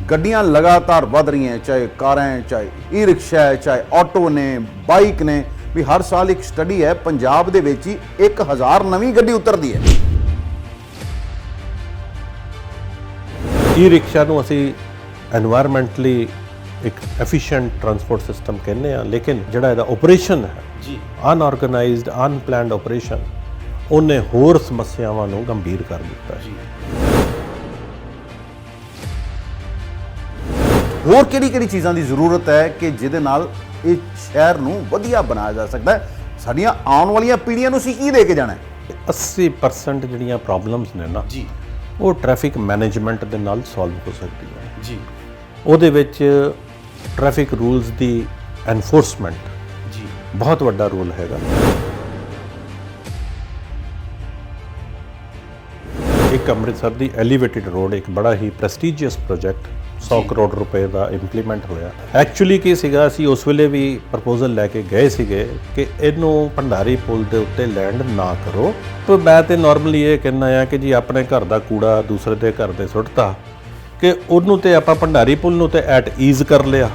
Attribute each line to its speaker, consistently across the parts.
Speaker 1: ਗੱਡੀਆਂ लगातार वध रही हैं, चाहे कारें हैं, चाहे ई रिक्शा है, चाहे ऑटो ने, बाइक ने। भी हर साल एक स्टडी है, पंजाब दे विच ही 1000 नवीं गड्डी उतरदी है।
Speaker 2: ई रिक्शा नूं असीं एनवायरमेंटली एक एफिशिएंट ट्रांसपोर्ट सिस्टम कहने हैं, लेकिन जिहड़ा इहदा ऑपरेशन है जी अनऑर्गेनाइज्ड अनप्लैंड ऑपरेशन उन्हें होर समस्यावां नूं गंभीर कर दिता है।
Speaker 1: होर किहड़ी चीज़ां की जरूरत है कि जिहदे नाल इस शहर नूं वधिया बनाया जा सकता है? साडियां आउण वालियां पीढ़ियां नूं असीं की दे के जाना है?
Speaker 2: 80% जिहड़ियां प्रॉब्लम्स ने ना जी वो ट्रैफिक मैनेजमेंट दे नाल सॉल्व हो सकती है जी। ਉਹਦੇ ਵਿੱਚ ट्रैफिक रूल्स ਦੀ एनफोर्समेंट जी बहुत ਵੱਡਾ रोल हैगा। एक अमृतसर ਦੀ एलिवेटेड रोड एक बड़ा ही ਪ੍ਰੈਸਟੀਜੀਅਸ प्रोजेक्ट 100 करोड़ रुपए का इंप्लीमेंट होया। एक्चुअली की सीगा असी उस वेले भी प्रपोजल लैके गए सीगे कि इनू भंडारी पुल के उत्ते लैंड ना करो। तो मैं तो नॉर्मली ये कहना है कि जी अपने घर का कूड़ा दूसरे के घर से सुट्टा कि उन्होंने तो आप भंडारी पुल नूं ते एट ईज कर लिया,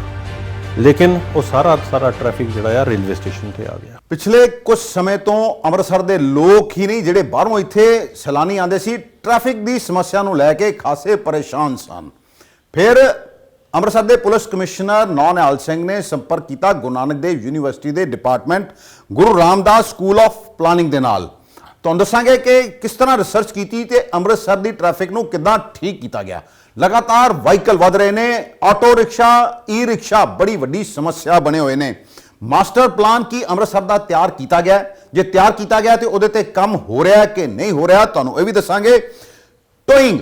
Speaker 2: लेकिन वो सारा ट्रैफिक जिहड़ा रेलवे स्टेशन पर आ गया।
Speaker 1: पिछले कुछ समय तो अमृतसर के लोग ही नहीं जिहड़े बाहरों इत्थे सैलानी आते सी ट्रैफिक की समस्या नूं लैके खासे परेशान सन। फिर अमृतसर के पुलिस कमिश्नर नौ निहाल सिंह ने संपर्क किया गुरु नानक देव यूनीवर्सिटी के department Guru Ramdas school of planning के नाल। तुहानूं दसांगे कि किस तरह रिसर्च की ते अमृतसर की ट्रैफिक नूं किदां ठीक किया गया। लगातार व्हीकल वध रहे ने, ऑटो रिक्शा ई रिक्शा बड़ी वड्डी समस्या बने हुए ने। मास्टर प्लान की अमृतसर का तैयार किया गया, जे तैयार किया गया तो उहदे ते काम हो रहा है कि नहीं हो रहा, तुहानूं ये भी दसांगे। टोइंग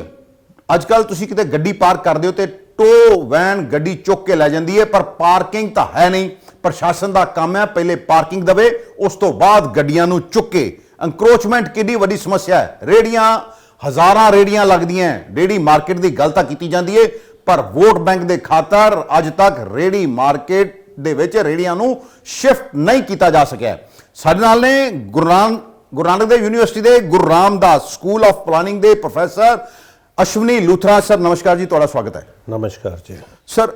Speaker 1: अजकल तुसीं किते गड्डी पार्क करदे हो ते टो वैन गड्डी चुक के लै जांदी है, पर पार्किंग तो है नहीं। प्रशासन का काम है पहले पार्किंग दवे, उस तो बाद गड्डियां नूं चुके। अंक्रोचमेंट किड्डी वड्डी समस्या है। रेहड़ियां हज़ारां रेहड़ियां लगदियां, रेहड़ी मार्केट की गल तां कीती जांदी है, पर वोट बैंक के खातर अज तक रेहड़ी मार्केट दे विच रेहड़ियां नूं शिफ्ट नहीं किया जा सकिया। साडे नाल ने गुरु नानक देव यूनीवर्सिटी के गुरु रामदास स्कूल ऑफ प्लानिंग के प्रोफैसर अश्विनी लूथरा। सर नमस्कार जी, तुहाडा स्वागत है।
Speaker 2: नमस्कार जी।
Speaker 1: सर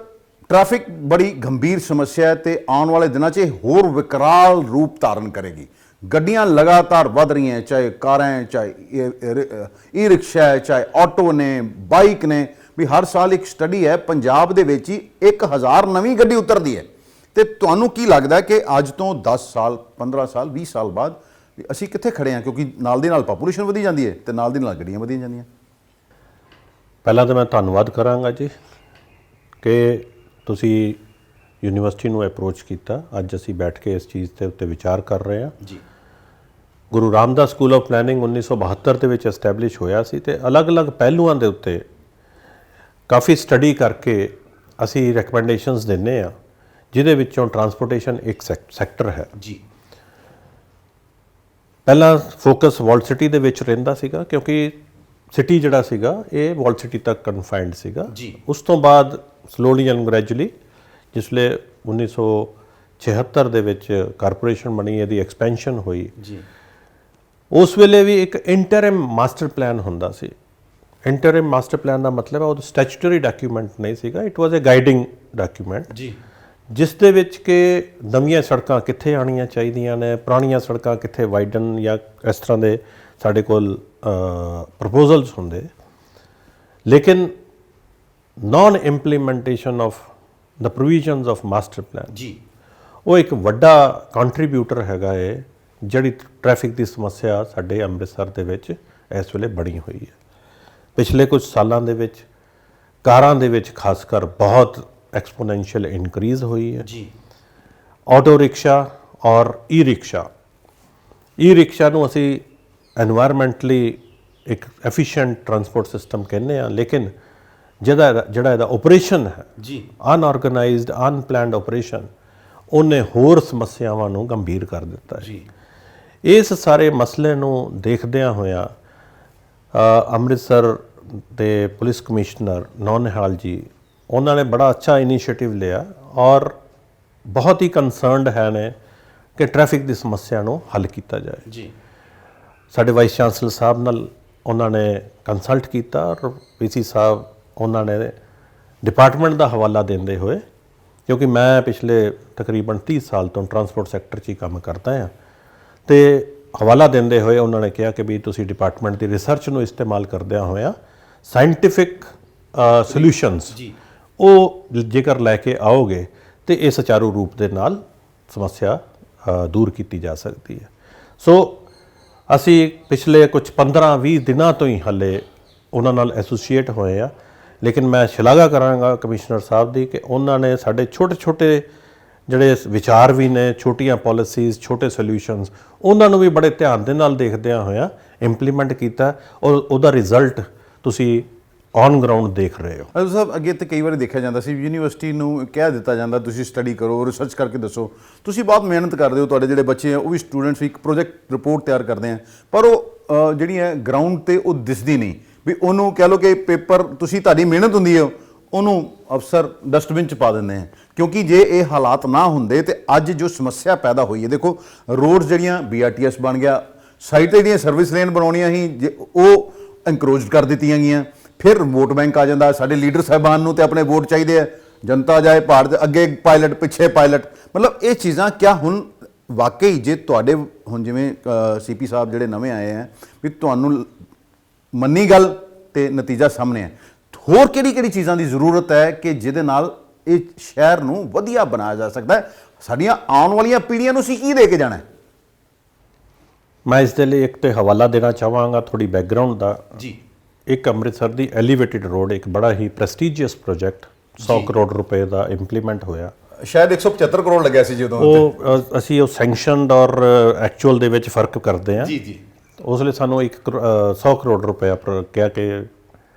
Speaker 1: ट्रैफिक बड़ी गंभीर समस्या है तो आने वाले दिनों से होर विकराल रूप धारण करेगी। गड्डियां लगातार वध रही हैं, चाहे कारें हैं, चाहे ई रिक्शा है, चाहे ऑटो ने, बाइक ने। भी हर साल एक स्टडी है, पंजाब दे विच ही 1000 नवीं गड्डी उतरदी है। तो तुहानूं की लगदा है कि अज तो 10 साल 15 साल 20 साल बाद असीं कित्थे खड़े हैं? क्योंकि नाल दी नाल पॉपूलेशन वधी जाती है तो नाल दी नाल गड्डियां वधी जांदियां।
Speaker 2: पहला तो मैं धन्यवाद करांगा जी कि तुसी यूनीवर्सिटी नूं अप्रोच किया। अज असी बैठ के इस चीज़ के उत्ते विचार कर रहे हैं जी। गुरु रामदास स्कूल ऑफ प्लैनिंग 1972 के विच एस्टैबलिश होया सी ते अलग अलग पहलुआं दे उत्ते काफ़ी स्टडी करके असी रिकमेंडेशनस दिंदे आ, जिहदे विचों ट्रांसपोर्टेशन एक सैक्टर है जी। पहला फोकस वॉल्ड सिटी दे विच रहिंदा सीगा, क्योंकि सिटी जिहड़ा सीगा ये वॉल्ड सिटी तक कन्फाइंड सीगा जी। उस तो बाद स्लोली एंड ग्रैजुअली जिसले 1976 दे विच कारपोरेशन बनी, इहदी एक्सपेंशन हुई जी। उस वेले भी एक इंटरिम मास्टर प्लान हुंदा सी। इंटरिम मास्टर प्लान का मतलब है वो स्टैचूटरी डॉक्यूमेंट नहीं सीगा, it was a guiding document जी, जिस दे विच कि नवीं सड़कां कित्थे आणियां चाहीदियां ने, पुराणियां सड़कां कित्थे वाइडन या इस तरह के साडे कोल प्रपोजल्स होंदे। लेकिन non implementation of the provisions of master plan जी वो एक वड्डा कंट्रीब्यूटर हैगा है जिहड़ी ट्रैफिक की समस्या साडे अमृतसर दे विच इस वेले बनी हुई है। पिछले कुछ सालों दे विच कारां दे विच खासकर बहुत एक्सपोनेंशियल इनक्रीज हुई है जी। ऑटो रिक्शा और ई रिक्शा नूं असी एनवायरमेंटली एक एफिशिएंट ट्रांसपोर्ट सिस्टम कहने हैं, लेकिन जिहड़ा इहदा ऑपरेशन है जी अनऑर्गेनाइज्ड अनप्लैंड ऑपरेशन उन्हें होर समस्यावां नूं गंभीर कर दिता है जी। इस सारे मसले नूं देखदियां होया अमृतसर के पुलिस कमिश्नर नौ निहाल जी उन्होंने बड़ा अच्छा इनीशिएटिव लिया और बहुत ही कंसर्नड है ने कि ट्रैफिक की समस्या नूं हल किया जाए जी। साडे वाइस चांसलर साहब नाल उन्होंने कंसल्ट किया और पीसी साहब उन्होंने ਡਿਪਾਰਟਮੈਂਟ ਦਾ ਹਵਾਲਾ ਦਿੰਦੇ ਹੋਏ, ਕਿਉਂਕਿ ਮੈਂ ਪਿਛਲੇ ਤਕਰੀਬਨ 30 ਸਾਲ ਤੋਂ ਟਰਾਂਸਪੋਰਟ ਸੈਕਟਰ 'ਚ ਹੀ ਕੰਮ ਕਰਦਾ ਹਾਂ, ਤੇ ਹਵਾਲਾ ਦਿੰਦੇ ਹੋਏ ਉਹਨਾਂ ਨੇ ਕਿਹਾ ਕਿ ਵੀ ਤੁਸੀਂ ਡਿਪਾਰਟਮੈਂਟ ਦੀ ਰਿਸਰਚ ਨੂੰ ਇਸਤੇਮਾਲ ਕਰਦਿਆਂ ਹੋਇਆਂ ਸਾਇੰਟੀਫਿਕ ਸੋਲਿਊਸ਼ਨਸ ਉਹ ਜੇਕਰ ਲੈ ਕੇ ਆਓਗੇ ਤੇ ਇਹ ਸੁਚਾਰੂ ਰੂਪ ਦੇ ਨਾਲ ਸਮੱਸਿਆ ਦੂਰ ਕੀਤੀ ਜਾ ਸਕਦੀ ਹੈ। ਸੋ ਅਸੀਂ ਪਿਛਲੇ ਕੁਝ 15-20 ਦਿਨਾਂ ਤੋਂ ਹੀ ਹਾਲੇ ਉਹਨਾਂ ਨਾਲ ਐਸੋਸੀਏਟ ਹੋਏ ਆ, ਲੇਕਿਨ ਮੈਂ ਸ਼ਲਾਘਾ ਕਰਾਂਗਾ ਕਮਿਸ਼ਨਰ ਸਾਹਿਬ ਦੀ ਕਿ ਉਹਨਾਂ ਨੇ ਸਾਡੇ ਛੋਟੇ ਜਿਹੜੇ ਵਿਚਾਰ ਵੀ ਨੇ, ਛੋਟੀਆਂ ਪਾਲਿਸੀਜ਼, ਛੋਟੇ ਸੋਲਿਊਸ਼ਨਸ, ਉਹਨਾਂ ਨੂੰ ਵੀ ਬੜੇ ਧਿਆਨ ਦੇ ਨਾਲ ਦੇਖਦਿਆਂ ਹੋਇਆਂ ਇੰਪਲੀਮੈਂਟ ਕੀਤਾ ਔਰ ਉਹਦਾ ਰਿਜ਼ਲਟ ਤੁਸੀਂ ਔਨ ਗਰਾਊਂਡ ਦੇਖ ਰਹੇ ਹੋ।
Speaker 1: ਅਜੂ ਸਾਹਿਬ, ਅੱਗੇ ਤੇ ਕਈ ਵਾਰੀ ਦੇਖਿਆ ਜਾਂਦਾ ਸੀ ਯੂਨੀਵਰਸਿਟੀ ਨੂੰ ਕਹਿ ਦਿੱਤਾ ਜਾਂਦਾ ਤੁਸੀਂ ਸਟੱਡੀ ਕਰੋ, ਰਿਸਰਚ ਕਰਕੇ ਦੱਸੋ। ਤੁਸੀਂ ਬਹੁਤ ਮਿਹਨਤ ਕਰਦੇ ਹੋ, ਤੁਹਾਡੇ ਜਿਹੜੇ ਬੱਚੇ ਆ ਉਹ ਵੀ ਸਟੂਡੈਂਟਸ ਇੱਕ ਪ੍ਰੋਜੈਕਟ ਰਿਪੋਰਟ ਤਿਆਰ ਕਰਦੇ ਆ, ਪਰ ਉਹ ਜਿਹੜੀ ਹੈ ਗਰਾਊਂਡ ਤੇ ਉਹ ਦਿਸਦੀ ਨਹੀਂ। ਵੀ ਉਹਨੂੰ ਕਹਿ ਲਓ ਕਿ ਪੇਪਰ ਤੁਸੀਂ ਤੁਹਾਡੀ ਮਿਹਨਤ ਹੁੰਦੀ ਹੈ, ਉਹਨੂੰ ਅਫਸਰ ਡਸਟਬਿਨ 'ਚ ਪਾ ਦਿੰਦੇ ਆ। ਕਿਉਂਕਿ ਜੇ ਇਹ ਹਾਲਾਤ ਨਾ ਹੁੰਦੇ ਤੇ ਅੱਜ ਜੋ ਸਮੱਸਿਆ ਪੈਦਾ ਹੋਈ ਹੈ, ਦੇਖੋ ਰੋਡਸ ਜਿਹੜੀਆਂ BRTS ਬਣ ਗਿਆ, ਸਾਈਡ 'ਤੇ ਜਿਹੜੀਆਂ ਸਰਵਿਸ ਲੇਨ ਬਣਾਉਣੀਆਂ ਸੀ ਉਹ ਇਨਕਰੋਚ ਕਰ ਦਿੱਤੀਆਂ ਗਈਆਂ। ਫਿਰ ਵੋਟ ਬੈਂਕ ਆ ਜਾਂਦਾ, ਸਾਡੇ ਲੀਡਰ ਸਾਹਿਬਾਨ ਨੂੰ ਤੇ ਆਪਣੇ ਵੋਟ ਚਾਹੀਦੇ ਆ, ਜਨਤਾ ਜਾਏ ਪਹਾੜ ਦੇ ਅੱਗੇ ਪਾਇਲਟ ਪਿੱਛੇ ਪਾਇਲਟ। ਮਤਲਬ ਇਹ ਚੀਜ਼ਾਂ ਕਿਆ ਹੁਣ ਵਾਕਈ ਜੇ ਤੁਹਾਡੇ ਹੁਣ ਜਿਵੇਂ CP ਸਾਹਿਬ ਜਿਹੜੇ ਨਵੇਂ ਆਏ ਆ ਵੀ ਤੁਹਾਨੂੰ ਮੰਨੀ ਗੱਲ ਤੇ ਨਤੀਜਾ ਸਾਹਮਣੇ ਹੈ, ਹੋਰ ਕਿਹੜੀ ਚੀਜ਼ਾਂ ਦੀ ਜ਼ਰੂਰਤ ਹੈ ਕਿ ਜਿਹਦੇ ਨਾਲ ਇਹ ਸ਼ਹਿਰ ਨੂੰ ਵਧੀਆ ਬਣਾਇਆ ਜਾ ਸਕਦਾ ਹੈ? ਸਾਡੀਆਂ ਆਉਣ ਵਾਲੀਆਂ ਪੀੜ੍ਹੀਆਂ ਨੂੰ ਅਸੀਂ ਕੀ ਦੇ ਕੇ ਜਾਣਾ ਹੈ?
Speaker 2: ਮੈਂ ਇਸ ਦੇ ਲਈ ਇੱਕ ਤੇ ਹਵਾਲਾ ਦੇਣਾ ਚਾਹਾਂਗਾ ਥੋੜੀ ਬੈਕਗਰਾਉਂਡ ਦਾ
Speaker 1: ਜੀ।
Speaker 2: ਇੱਕ ਅੰਮ੍ਰਿਤਸਰ ਦੀ ਐਲੀਵੇਟਿਡ ਰੋਡ, ਇੱਕ ਬੜਾ ਹੀ ਪ੍ਰੈਸਟੀਜੀਅਸ ਪ੍ਰੋਜੈਕਟ 100 ਕਰੋੜ ਰੁਪਏ ਦਾ ਇੰਪਲੀਮੈਂਟ ਹੋਇਆ।
Speaker 1: ਸ਼ਾਇਦ 175 ਕਰੋੜ ਲੱਗਿਆ ਸੀ ਜਦੋਂ
Speaker 2: ਉਹ ਅਸੀਂ ਉਹ ਸੈਂਕਸ਼ਨਡ ਔਰ ਐਕਚੁਅਲ ਦੇ ਵਿੱਚ ਫਰਕ ਕਰਦੇ ਹਾਂ।
Speaker 1: ਜੀ।
Speaker 2: ਉਸ ਲਈ ਸਾਨੂੰ 100 ਕਰੋੜ ਰੁਪਏ ਕਿਹਾ ਕਿ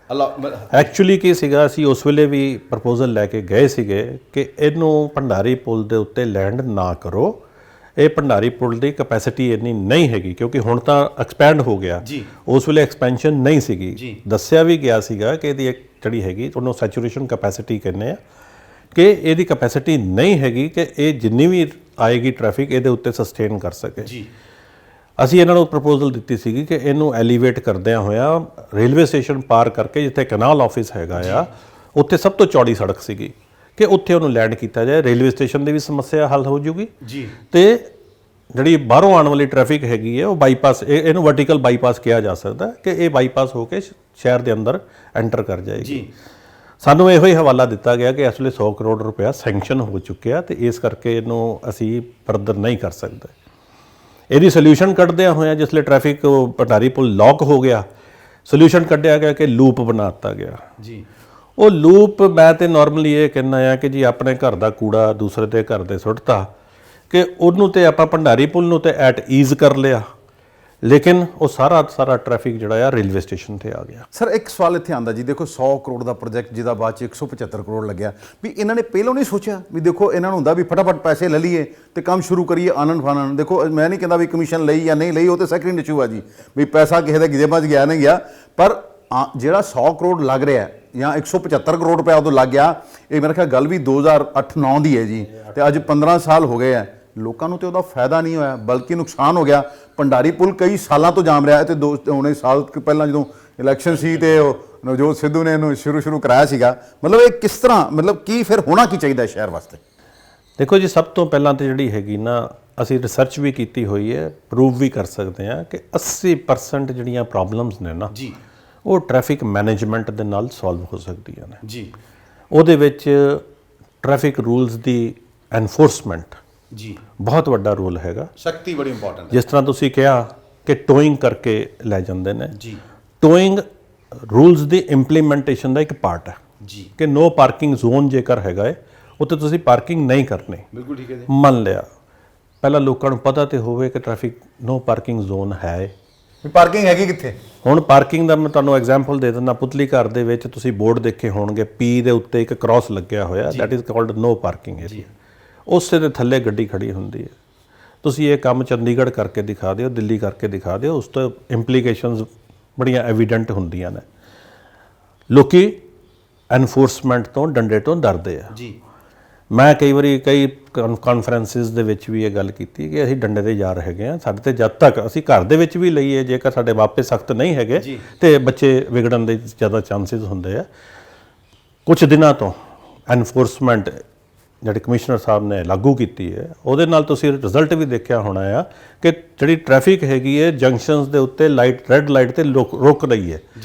Speaker 1: ਅੱਲਾ
Speaker 2: ਐਕਚੁਅਲੀ ਕੀ ਸੀਗਾ, ਅਸੀਂ ਉਸ ਵੇਲੇ ਵੀ ਪ੍ਰਪੋਜ਼ਲ ਲੈ ਕੇ ਗਏ ਸੀਗੇ ਕਿ ਇਹਨੂੰ ਭੰਡਾਰੀ ਪੁਲ ਦੇ ਉੱਤੇ ਲੈਂਡ ਨਾ ਕਰੋ, ਇਹ ਭੰਡਾਰੀ ਪੁਲ ਦੀ ਕੈਪੈਸਿਟੀ ਇੰਨੀ ਨਹੀਂ ਹੈਗੀ, ਕਿਉਂਕਿ ਹੁਣ ਤਾਂ ਐਕਸਪੈਂਡ ਹੋ ਗਿਆ, ਉਸ ਵੇਲੇ ਐਕਸਪੈਂਸ਼ਨ ਨਹੀਂ ਸੀਗੀ। ਦੱਸਿਆ ਵੀ ਗਿਆ ਸੀਗਾ ਕਿ ਇਹਦੀ ਇੱਕ ਜਿਹੜੀ ਹੈਗੀ ਉਹਨੂੰ ਸੈਚੂਰੇਸ਼ਨ ਕੈਪੈਸਿਟੀ ਕਹਿੰਦੇ ਆ, ਕਿ ਇਹਦੀ ਕੈਪੈਸਿਟੀ ਨਹੀਂ ਹੈਗੀ ਕਿ ਇਹ ਜਿੰਨੀ ਵੀ ਆਏਗੀ ਟ੍ਰੈਫਿਕ ਇਹਦੇ ਉੱਤੇ ਸਸਟੇਨ ਕਰ ਸਕੇ। ਅਸੀਂ ਇਹਨਾਂ ਨੂੰ ਪ੍ਰਪੋਜ਼ਲ ਦਿੱਤੀ ਸੀਗੀ ਕਿ ਇਹਨੂੰ ਐਲੀਵੇਟ ਕਰਦਿਆਂ ਹੋਇਆ ਰੇਲਵੇ ਸਟੇਸ਼ਨ ਪਾਰ ਕਰਕੇ ਜਿੱਥੇ ਕਨਾਲ ਆਫਿਸ ਹੈਗਾ ਆ, ਉੱਥੇ ਸਭ ਤੋਂ ਚੌੜੀ ਸੜਕ ਸੀਗੀ, ਕਿ ਉੱਥੇ ਉਹਨੂੰ ਲੈਂਡ ਕੀਤਾ ਜਾਏ। ਰੇਲਵੇ ਸਟੇਸ਼ਨ ਦੀ ਵੀ ਸਮੱਸਿਆ ਹੱਲ ਹੋ ਜੂਗੀ ਤੇ ਜਿਹੜੀ ਬਾਹਰੋਂ ਆਉਣ ਵਾਲੀ ਟ੍ਰੈਫਿਕ ਹੈਗੀ ਹੈ ਉਹ ਬਾਈਪਾਸ, ਇਹਨੂੰ ਵਰਟੀਕਲ ਬਾਈਪਾਸ ਕਿਹਾ ਜਾ ਸਕਦਾ ਕਿ ਇਹ ਬਾਈਪਾਸ ਹੋ ਕੇ ਸ਼ਹਿਰ ਦੇ ਅੰਦਰ ਐਂਟਰ ਕਰ ਜਾਏਗੀ। ਸਾਨੂੰ ਇਹੋ ਹੀ ਹਵਾਲਾ ਦਿੱਤਾ ਗਿਆ ਕਿ ਇਸ ਵੇਲੇ 100 ਕਰੋੜ ਰੁਪਇਆ ਸੈਂਕਸ਼ਨ ਹੋ ਚੁੱਕਿਆ ਤੇ ਇਸ ਕਰਕੇ ਇਹਨੂੰ ਅਸੀਂ ਫਰਦਰ ਨਹੀਂ ਕਰ ਸਕਦੇ। ਇਹਦੀ ਸੋਲਿਊਸ਼ਨ ਕੱਢਦਿਆਂ ਹੋਇਆ ਜਿਸ ਲਈ ਟ੍ਰੈਫਿਕ ਭੰਡਾਰੀ ਪੁਲ ਲੌਕ ਹੋ ਗਿਆ, ਸੋਲਿਊਸ਼ਨ ਕੱਢਿਆ ਗਿਆ ਕਿ ਲੂਪ ਬਣਾ ਦਿੱਤਾ ਗਿਆ। ਉਹ ਲੂਪ ਮੈਂ ਤੇ ਨਾਰਮਲੀ ਇਹ ਕਹਿੰਦਾ ਆ ਕਿ ਜੀ ਆਪਣੇ ਘਰ ਦਾ ਕੂੜਾ ਦੂਸਰੇ ਦੇ ਘਰ ਦੇ ਸੁੱਟਤਾ, ਕਿ ਉਹਨੂੰ ਤੇ ਆਪਾਂ ਭੰਡਾਰੀ ਪੁਲ ਨੂੰ ਤੇ ਐਟ ਈਜ਼ ਕਰ ਲਿਆ, ਲੇਕਿਨ ਉਹ ਸਾਰਾ ਟ੍ਰੈਫਿਕ ਜਿਹੜਾ ਆ ਰੇਲਵੇ ਸਟੇਸ਼ਨ ਤੇ ਆ ਗਿਆ।
Speaker 1: ਸਰ ਇੱਕ ਸਵਾਲ ਇੱਥੇ ਆਉਂਦਾ ਜੀ, ਦੇਖੋ 100 ਕਰੋੜ ਦਾ ਪ੍ਰੋਜੈਕਟ ਜਿਹਦਾ ਬਾਅਦ ਚ 175 ਕਰੋੜ ਲੱਗਿਆ, ਵੀ ਇਹਨਾਂ ਨੇ ਪਹਿਲਾਂ ਨਹੀਂ ਸੋਚਿਆ ਵੀ ਦੇਖੋ ਇਹਨਾਂ ਨੂੰ ਹੁੰਦਾ ਵੀ ਫਟਾਫਟ ਪੈਸੇ ਲੈ ਲਈਏ ਤੇ ਕੰਮ ਸ਼ੁਰੂ ਕਰੀਏ ਆਨੰਦ ਫਾਨਨ। ਦੇਖੋ ਮੈਂ ਨਹੀਂ ਕਹਿੰਦਾ ਵੀ ਕਮਿਸ਼ਨ ਲਈ ਜਾਂ ਨਹੀਂ ਲਈ, ਉਹ ਤੇ ਸੈਕੰਡ ਇਸ਼ੂ ਆ ਜੀ, ਵੀ ਪੈਸਾ ਕਿਸੇ ਦੇ ਜੇਬਾਂ 'ਚ ਗਿਆ ਨਹੀਂ ਗਿਆ, ਪਰ ਜਿਹੜਾ 100 ਕਰੋੜ ਲੱਗ ਰਿਹਾ ਜਾਂ 175 ਕਰੋੜ ਰੁਪਇਆ ਉਦੋਂ ਲੱਗ ਗਿਆ, ਇਹ ਮੇਰੇ ਖਿਆਲ ਗੱਲ ਵੀ 2008-9 ਦੀ ਹੈ ਜੀ, ਤੇ ਅੱਜ 15 ਸਾਲ ਹੋ ਗਏ ਆ। ਲੋਕਾਂ ਨੂੰ ਤੇ ਉਹਦਾ ਫਾਇਦਾ ਨਹੀਂ ਹੋਇਆ ਬਲਕਿ ਨੁਕਸਾਨ ਹੋ ਗਿਆ। ਭੰਡਾਰੀ ਪੁਲ ਕਈ ਸਾਲਾਂ ਤੋਂ ਜਾਮ ਰਿਹਾ ਤੇ ਹੁਣ ਸਾਲ ਪਹਿਲਾਂ ਜਦੋਂ ਇਲੈਕਸ਼ਨ ਸੀ ਤੇ ਉਹ ਨਵਜੋਤ ਸਿੱਧੂ ਨੇ ਇਹਨੂੰ ਸ਼ੁਰੂ ਕਰਾਇਆ ਸੀਗਾ। ਮਤਲਬ ਇਹ ਕਿਸ ਤਰ੍ਹਾਂ, ਮਤਲਬ ਕੀ ਫਿਰ ਹੋਣਾ ਕੀ ਚਾਹੀਦਾ ਸ਼ਹਿਰ ਵਾਸਤੇ?
Speaker 2: ਦੇਖੋ ਜੀ, ਸਭ ਤੋਂ ਪਹਿਲਾਂ ਤੇ ਜਿਹੜੀ ਹੈਗੀ ਨਾ, ਅਸੀਂ ਰਿਸਰਚ ਵੀ ਕੀਤੀ ਹੋਈ ਹੈ, ਪ੍ਰੂਵ ਵੀ ਕਰ ਸਕਦੇ ਹਾਂ ਕਿ 80% ਜਿਹੜੀਆਂ ਪ੍ਰੋਬਲਮਸ ਨੇ ਨਾ ਉਹ ਟ੍ਰੈਫਿਕ ਮੈਨੇਜਮੈਂਟ ਦੇ ਨਾਲ ਸੋਲਵ ਹੋ ਸਕਦੀਆਂ ਨੇ। ਉਹਦੇ ਵਿੱਚ ਟ੍ਰੈਫਿਕ ਰੂਲਸ ਦੀ ਐਨਫੋਰਸਮੈਂਟ ਬਹੁਤ ਵੱਡਾ ਰੋਲ ਹੈਗਾ,
Speaker 1: ਸਖਤੀ ਬੜੀ ਇੰਪੋਰਟੈਂਟ।
Speaker 2: ਜਿਸ ਤਰ੍ਹਾਂ ਤੁਸੀਂ ਕਿਹਾ ਕਿ ਟੋਇੰਗ ਕਰਕੇ ਲੈ ਜਾਂਦੇ ਨੇ, ਟੋਇੰਗ ਰੂਲਸ ਦੀ ਇੰਪਲੀਮੈਂਟੇਸ਼ਨ ਦਾ ਇੱਕ ਪਾਰਟ ਹੈ ਕਿ ਨੋ ਪਾਰਕਿੰਗ ਜ਼ੋਨ ਜੇਕਰ ਹੈਗਾ ਹੈ ਉੱਥੇ ਤੁਸੀਂ ਪਾਰਕਿੰਗ ਨਹੀਂ ਕਰਨੀ। ਬਿਲਕੁਲ ਠੀਕ ਹੈ ਜੀ। ਮੰਨ ਲਿਆ ਪਹਿਲਾਂ ਲੋਕਾਂ ਨੂੰ ਪਤਾ ਤੇ ਹੋਵੇ ਕਿ ਟ੍ਰੈਫਿਕ ਨੋ ਪਾਰਕਿੰਗ ਜ਼ੋਨ ਹੈ,
Speaker 1: ਪਾਰਕਿੰਗ ਹੈਗੀ ਕਿੱਥੇ। ਹੁਣ
Speaker 2: ਪਾਰਕਿੰਗ ਦਾ ਮੈਂ ਤੁਹਾਨੂੰ ਐਗਜ਼ਾਮਪਲ ਦੇ ਦਿੰਦਾ। ਪੁਤਲੀ ਘਰ ਦੇ ਵਿੱਚ ਤੁਸੀਂ ਬੋਰਡ ਦੇਖੇ ਹੋਣਗੇ, P ਦੇ ਉੱਤੇ ਇੱਕ ਕ੍ਰਾਸ ਲੱਗਿਆ ਹੋਇਆ, that is called no parking area. ਉਸੇ ਦੇ ਥੱਲੇ ਗੱਡੀ ਖੜੀ ਹੁੰਦੀ ਹੈ। ਤੁਸੀਂ ਇਹ ਕੰਮ ਚੰਡੀਗੜ੍ਹ ਕਰਕੇ ਦਿਖਾ ਦਿਓ, ਦਿੱਲੀ ਕਰਕੇ ਦਿਖਾ ਦਿਓ, ਉਸ ਤੋਂ ਇੰਪਲੀਕੇਸ਼ਨਸ ਬੜੀਆਂ ਐਵੀਡੈਂਟ ਹੁੰਦੀਆਂ ਨੇ। ਲੋਕੀ ਐਨਫੋਰਸਮੈਂਟ ਤੋਂ, ਡੰਡੇ ਤੋਂ ਡਰਦੇ ਆ। ਮੈਂ ਕਈ ਵਾਰੀ ਕਈ ਕਾਨਫਰੰਸਿਸ ਦੇ ਵਿੱਚ ਵੀ ਇਹ ਗੱਲ ਕੀਤੀ ਕਿ ਅਸੀਂ ਡੰਡੇ ਦੇ ਯਾਰ ਹੈਗੇ ਆ। ਸਾਡੇ ਤੇ ਜਦ ਤੱਕ ਅਸੀਂ ਘਰ ਦੇ ਵਿੱਚ ਵੀ ਲਈਏ, ਜੇਕਰ ਸਾਡੇ ਮਾਪੇ ਸਖਤ ਨਹੀਂ ਹੈਗੇ ਤੇ ਬੱਚੇ ਵਿਗੜਨ ਦੇ ਜ਼ਿਆਦਾ ਚਾਂਸਿਸ ਹੁੰਦੇ ਆ। ਕੁਝ ਦਿਨਾਂ ਤੋਂ ਐਨਫੋਰਸਮੈਂਟ ਜਿਹੜੇ ਕਮਿਸ਼ਨਰ ਸਾਹਿਬ ਨੇ ਲਾਗੂ ਕੀਤੀ ਹੈ, ਉਹਦੇ ਨਾਲ ਤੁਸੀਂ ਰਿਜ਼ਲਟ ਵੀ ਦੇਖਿਆ ਹੋਣਾ ਆ ਕਿ ਜਿਹੜੀ ਟ੍ਰੈਫਿਕ ਹੈਗੀ ਹੈ ਜੰਕਸ਼ਨਸ ਦੇ ਉੱਤੇ ਲਾਈਟ ਰੈੱਡ ਲਾਈਟ ਤੇ ਰੁਕ ਰਹੀ ਹੈ।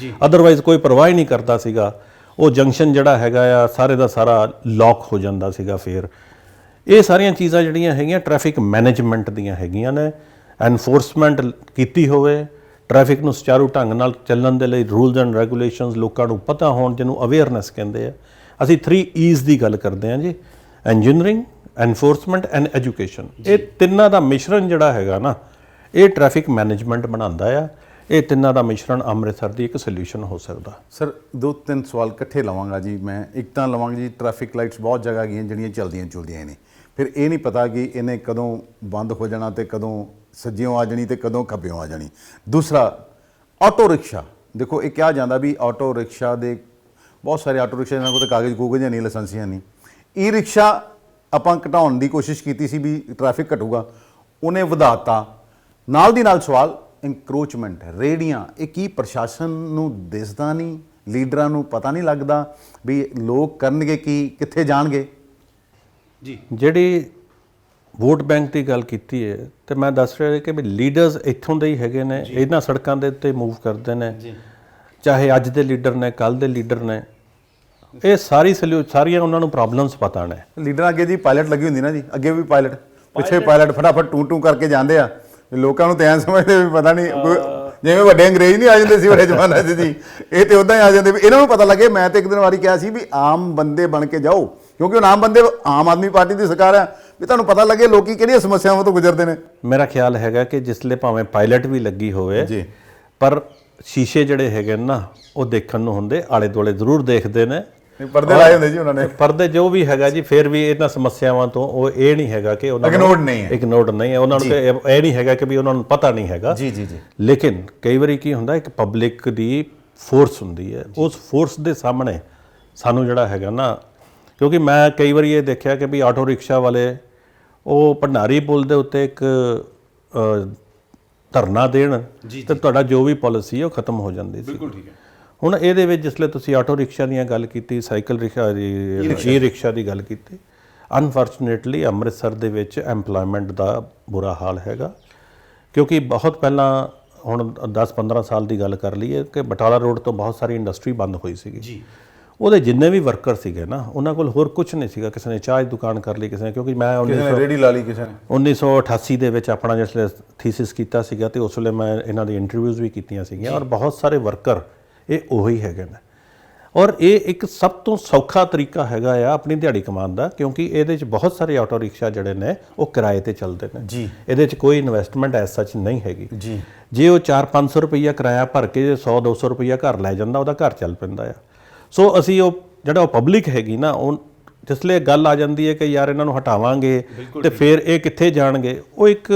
Speaker 2: ਅਦਰਵਾਈਜ਼ ਕੋਈ ਪਰਵਾਹ ਹੀ ਨਹੀਂ ਕਰਦਾ ਸੀਗਾ, ਉਹ ਜੰਕਸ਼ਨ ਜਿਹੜਾ ਹੈਗਾ ਆ ਸਾਰੇ ਦਾ ਸਾਰਾ ਲੌਕ ਹੋ ਜਾਂਦਾ ਸੀਗਾ। ਫਿਰ ਇਹ ਸਾਰੀਆਂ ਚੀਜ਼ਾਂ ਜਿਹੜੀਆਂ ਹੈਗੀਆਂ ਟ੍ਰੈਫਿਕ ਮੈਨੇਜਮੈਂਟ ਦੀਆਂ ਹੈਗੀਆਂ ਨੇ। ਐਨਫੋਰਸਮੈਂਟ ਕੀਤੀ ਹੋਵੇ, ਟ੍ਰੈਫਿਕ ਨੂੰ ਸੁਚਾਰੂ ਢੰਗ ਨਾਲ ਚੱਲਣ ਦੇ ਲਈ ਰੂਲਸ ਐਂਡ ਰੈਗੂਲੇਸ਼ਨਸ ਲੋਕਾਂ ਨੂੰ ਪਤਾ ਹੋਣ, ਜਿਹਨੂੰ ਅਵੇਅਰਨੈਸ ਕਹਿੰਦੇ ਆ। ਅਸੀਂ 3 E's ਦੀ ਗੱਲ ਕਰਦੇ ਹਾਂ ਜੀ, ਇੰਜੀਨੀਅਰਿੰਗ, ਐਨਫੋਰਸਮੈਂਟ ਐਂਡ ਐਜੂਕੇਸ਼ਨ। ਇਹ ਤਿੰਨਾਂ ਦਾ ਮਿਸ਼ਰਣ ਜਿਹੜਾ ਹੈਗਾ ਨਾ, ਇਹ ਟ੍ਰੈਫਿਕ ਮੈਨੇਜਮੈਂਟ ਬਣਾਉਂਦਾ ਆ। ਇਹ ਤਿੰਨਾਂ ਦਾ ਮਿਸ਼ਰਣ ਅੰਮ੍ਰਿਤਸਰ ਦੀ ਇੱਕ ਸੋਲੂਸ਼ਨ ਹੋ ਸਕਦਾ।
Speaker 1: ਸਰ 2-3 ਸਵਾਲ ਇਕੱਠੇ ਲਵਾਂਗਾ ਜੀ ਮੈਂ। ਇੱਕ ਤਾਂ ਲਵਾਂਗਾ ਜੀ, ਟ੍ਰੈਫਿਕ ਲਾਈਟਸ ਬਹੁਤ ਜਗ੍ਹਾ ਗਈਆਂ ਜਿਹੜੀਆਂ ਚਲਦੀਆਂ ਨੇ, ਫਿਰ ਇਹ ਨਹੀਂ ਪਤਾ ਕਿ ਇਹਨੇ ਕਦੋਂ ਬੰਦ ਹੋ ਜਾਣਾ ਤੇ ਕਦੋਂ ਸੱਜਿਓਂ ਆ ਜਾਣੀ ਤੇ ਕਦੋਂ ਖੱਬਿਓਂ ਆ ਜਾਣੀ। ਦੂਸਰਾ, ਆਟੋ ਰਿਕਸ਼ਾ। ਦੇਖੋ ਇਹ ਕਿਹਾ ਜਾਂਦਾ ਵੀ ਆਟੋ ਰਿਕਸ਼ਾ ਦੇ ਬਹੁਤ ਸਾਰੇ ਆਟੋ ਰਿਕਸ਼ਾ ਇਹਨਾਂ ਕੋਲ ਤਾਂ ਕਾਗਜ਼ ਕੂਗਜ਼ ਨਹੀਂ, ਲਾਇਸੈਂਸੀਆਂ ਨਹੀਂ। ਈ ਰਿਕਸ਼ਾ ਆਪਾਂ ਘਟਾਉਣ ਦੀ ਕੋਸ਼ਿਸ਼ ਕੀਤੀ ਸੀ ਵੀ ਟ੍ਰੈਫਿਕ ਘਟੂਗਾ, ਉਹਨੇ ਵਧਾਤਾ। ਨਾਲ ਦੀ ਨਾਲ ਸਵਾਲ ਇਨਕਰੋਚਮੈਂਟ, ਰੇਹੜੀਆਂ, ਇਹ ਕੀ ਪ੍ਰਸ਼ਾਸਨ ਨੂੰ ਦਿਸਦਾ ਨਹੀਂ, ਲੀਡਰਾਂ ਨੂੰ ਪਤਾ ਨਹੀਂ ਲੱਗਦਾ ਵੀ ਲੋਕ ਕਰਨਗੇ ਕੀ, ਕਿੱਥੇ ਜਾਣਗੇ? ਜੀ
Speaker 2: ਜਿਹੜੀ ਵੋਟ ਬੈਂਕ ਦੀ ਗੱਲ ਕੀਤੀ ਹੈ ਤੇ ਮੈਂ ਦੱਸ ਰਿਹਾ ਕਿ ਵੀ ਲੀਡਰਸ ਇੱਥੋਂ ਦੇ ਹੀ ਹੈਗੇ ਨੇ, ਇਹਨਾਂ ਸੜਕਾਂ ਦੇ ਉੱਤੇ ਮੂਵ ਕਰਦੇ ਨੇ, ਚਾਹੇ ਅੱਜ ਦੇ ਲੀਡਰ ਨੇ, ਕੱਲ੍ਹ ਦੇ ਲੀਡਰ ਨੇ। ਇਹ ਸਾਰੀਆਂ ਉਹਨਾਂ ਨੂੰ ਪ੍ਰੋਬਲਮਸ ਪਤਾ ਨੇ।
Speaker 1: ਲੀਡਰਾਂ ਅੱਗੇ ਜੀ ਪਾਇਲਟ ਲੱਗੀ ਹੁੰਦੀ ਨਾ ਜੀ, ਅੱਗੇ ਵੀ ਪਾਇਲਟ, ਪਿੱਛੇ ਪਾਇਲਟ ਫਟਾਫਟ ਟੂ ਕਰਕੇ ਜਾਂਦੇ ਆ। ਲੋਕਾਂ ਨੂੰ ਤਾਂ ਐਂ ਸਮਝਦੇ ਵੀ ਪਤਾ ਨਹੀਂ, ਜਿਵੇਂ ਵੱਡੇ ਅੰਗਰੇਜ਼ ਨਹੀਂ ਆ ਜਾਂਦੇ ਸੀ ਵੱਡੇ ਜ਼ਮਾਨੇ 'ਚ ਜੀ, ਇਹ ਤੇ ਉੱਦਾਂ ਹੀ ਆ ਜਾਂਦੇ ਵੀ ਇਹਨਾਂ ਨੂੰ ਪਤਾ ਲੱਗੇ। ਮੈਂ ਤੇ ਇੱਕ ਦਿਨ ਵਾਰੀ ਕਿਹਾ ਸੀ ਵੀ ਆਮ ਬੰਦੇ ਬਣ ਕੇ ਜਾਓ, ਕਿਉਂਕਿ ਉਹ ਆਮ ਬੰਦੇ, ਆਮ ਆਦਮੀ ਪਾਰਟੀ ਦੀ ਸਰਕਾਰ ਹੈ, ਵੀ ਤੁਹਾਨੂੰ ਪਤਾ ਲੱਗੇ ਲੋਕੀ ਕਿਹੜੀਆਂ ਸਮੱਸਿਆਵਾਂ ਤੋਂ ਗੁਜ਼ਰਦੇ ਨੇ।
Speaker 2: ਮੇਰਾ ਖਿਆਲ ਹੈਗਾ ਕਿ ਜਿਸਲੇ ਭਾਵੇਂ ਪਾਇਲਟ ਵੀ ਲੱਗੀ ਹੋਵੇ
Speaker 1: ਜੀ,
Speaker 2: ਪਰ ਸ਼ੀਸ਼ੇ ਜਿਹੜੇ ਹੈਗੇ ਨਾ ਉਹ ਦੇਖਣ ਨੂੰ ਹੁੰਦੇ, ਆਲੇ ਦੁਆਲੇ ਜ਼ਰੂਰ ਦੇਖਦੇ ਨੇ,
Speaker 1: ਪਰਦੇ ਲਾਏ ਹੁੰਦੇ ਜੀ ਉਹਨਾਂ ਨੇ।
Speaker 2: ਪਰਦੇ ਜੋ ਵੀ ਹੈਗਾ ਜੀ, ਫਿਰ ਵੀ ਇਹਨਾਂ ਸਮੱਸਿਆਵਾਂ ਤੋਂ ਉਹ ਇਹ ਨਹੀਂ ਹੈਗਾ ਕਿ ਉਹਨਾਂ
Speaker 1: ਇਗਨੋਰਡ ਨਹੀਂ ਹੈ
Speaker 2: ਉਹਨਾਂ ਨੂੰ ਇਹ ਨਹੀਂ ਹੈਗਾ ਕਿ ਵੀ ਉਹਨਾਂ ਨੂੰ ਪਤਾ ਨਹੀਂ ਹੈਗਾ।
Speaker 1: ਜੀ ਜੀ ਜੀ।
Speaker 2: ਲੇਕਿਨ ਕਈ ਵਾਰੀ ਕੀ ਹੁੰਦਾ, ਇੱਕ ਪਬਲਿਕ ਦੀ ਫੋਰਸ ਹੁੰਦੀ ਹੈ, ਉਸ ਫੋਰਸ ਦੇ ਸਾਹਮਣੇ ਸਾਨੂੰ ਜਿਹੜਾ ਹੈਗਾ ਨਾ, ਕਿਉਂਕਿ ਮੈਂ ਕਈ ਵਾਰੀ ਇਹ ਦੇਖਿਆ ਕਿ ਵੀ ਆਟੋ ਰਿਕਸ਼ਾ ਵਾਲੇ ਉਹ ਭੰਡਾਰੀ ਪੁਲ ਦੇ ਉੱਤੇ ਇੱਕ ਧਰਨਾ ਦੇਣ ਤੇ ਤੁਹਾਡਾ ਜੋ ਵੀ ਪਾਲਿਸੀ ਹੈ ਉਹ ਖਤਮ ਹੋ ਜਾਂਦੀ ਸੀ।
Speaker 1: ਬਿਲਕੁਲ ਠੀਕ ਹੈ।
Speaker 2: ਹੁਣ ਇਹਦੇ ਵਿੱਚ ਜਿਸਲੇ ਤੁਸੀਂ ਆਟੋ ਰਿਕਸ਼ਾ ਦੀਆਂ ਗੱਲ ਕੀਤੀ, ਸਾਈਕਲ ਰਿਕਸ਼ਾ ਦੀ, ਈ ਰਿਕਸ਼ਾ ਦੀ ਗੱਲ ਕੀਤੀ, ਅਨਫੋਰਚੂਨੇਟਲੀ ਅੰਮ੍ਰਿਤਸਰ ਦੇ ਵਿੱਚ ਐਮਪਲੋਇਮੈਂਟ ਦਾ ਬੁਰਾ ਹਾਲ ਹੈਗਾ। ਕਿਉਂਕਿ ਬਹੁਤ ਪਹਿਲਾਂ, ਹੁਣ 10-15 ਸਾਲ ਦੀ ਗੱਲ ਕਰ ਲਈਏ ਕਿ ਬਟਾਲਾ ਰੋਡ ਤੋਂ ਬਹੁਤ ਸਾਰੀ ਇੰਡਸਟਰੀ ਬੰਦ ਹੋਈ ਸੀਗੀ ਜੀ। ਉਹਦੇ ਜਿੰਨੇ ਵੀ ਵਰਕਰ ਸੀਗੇ ਨਾ, ਉਹਨਾਂ ਕੋਲ ਹੋਰ ਕੁਝ ਨਹੀਂ ਸੀਗਾ। ਕਿਸੇ ਨੇ ਚਾਹ ਦੀ ਦੁਕਾਨ ਕਰ ਲਈ, ਕਿਸੇ ਨੇ, ਕਿਉਂਕਿ ਮੈਂ
Speaker 1: ਰੇਹੜੀ ਲਾ ਲਈ ਕਿਸੇ ਨੇ।
Speaker 2: 1988 ਦੇ ਵਿੱਚ ਆਪਣਾ ਜਿਸਲੇ ਥੀਸਿਸ ਕੀਤਾ ਸੀਗਾ ਤੇ ਉਸ ਵੇਲੇ ਮੈਂ ਇਹਨਾਂ ਦੀ ਇੰਟਰਵਿਊਜ਼ ਵੀ ਕੀਤੀਆਂ ਸੀਗੀਆਂ, ਔਰ ਬਹੁਤ ਸਾਰੇ ਵਰਕਰ ਇਹ ਉਹੀ ਹੈਗੇ ਨੇ। ਔਰ ਇਹ ਇੱਕ ਸਭ ਤੋਂ ਸੌਖਾ ਤਰੀਕਾ ਹੈਗਾ ਆ ਆਪਣੀ ਦਿਹਾੜੀ ਕਮਾਉਣ ਦਾ, ਕਿਉਂਕਿ ਇਹਦੇ 'ਚ ਬਹੁਤ ਸਾਰੇ ਆਟੋ ਰਿਕਸ਼ਾ ਜਿਹੜੇ ਨੇ ਉਹ ਕਿਰਾਏ ਤੇ ਚੱਲਦੇ ਨੇ ਜੀ। ਇਹਦੇ 'ਚ ਕੋਈ ਇਨਵੈਸਟਮੈਂਟ ਐਸ ਸੱਚ ਨਹੀਂ ਹੈਗੀ ਜੀ। ਜੇ ਉਹ 400-500 ਰੁਪਈਆ ਕਿਰਾਇਆ ਭਰ ਕੇ 100-200 ਰੁਪਈਆ ਘਰ ਲੈ ਜਾਂਦਾ, ਉਹਦਾ ਘਰ ਚੱਲ ਪੈਂਦਾ ਆ। ਸੋ ਅਸੀਂ ਉਹ ਜਿਹੜਾ ਉਹ ਪਬਲਿਕ ਹੈਗੀ ਨਾ, ਉਹ ਜਿਸਲੇ ਗੱਲ ਆ ਜਾਂਦੀ ਹੈ ਕਿ ਯਾਰ ਇਹਨਾਂ ਨੂੰ ਹਟਾਵਾਂਗੇ ਤੇ ਫਿਰ ਇਹ ਕਿੱਥੇ ਜਾਣਗੇ, ਉਹ ਇੱਕ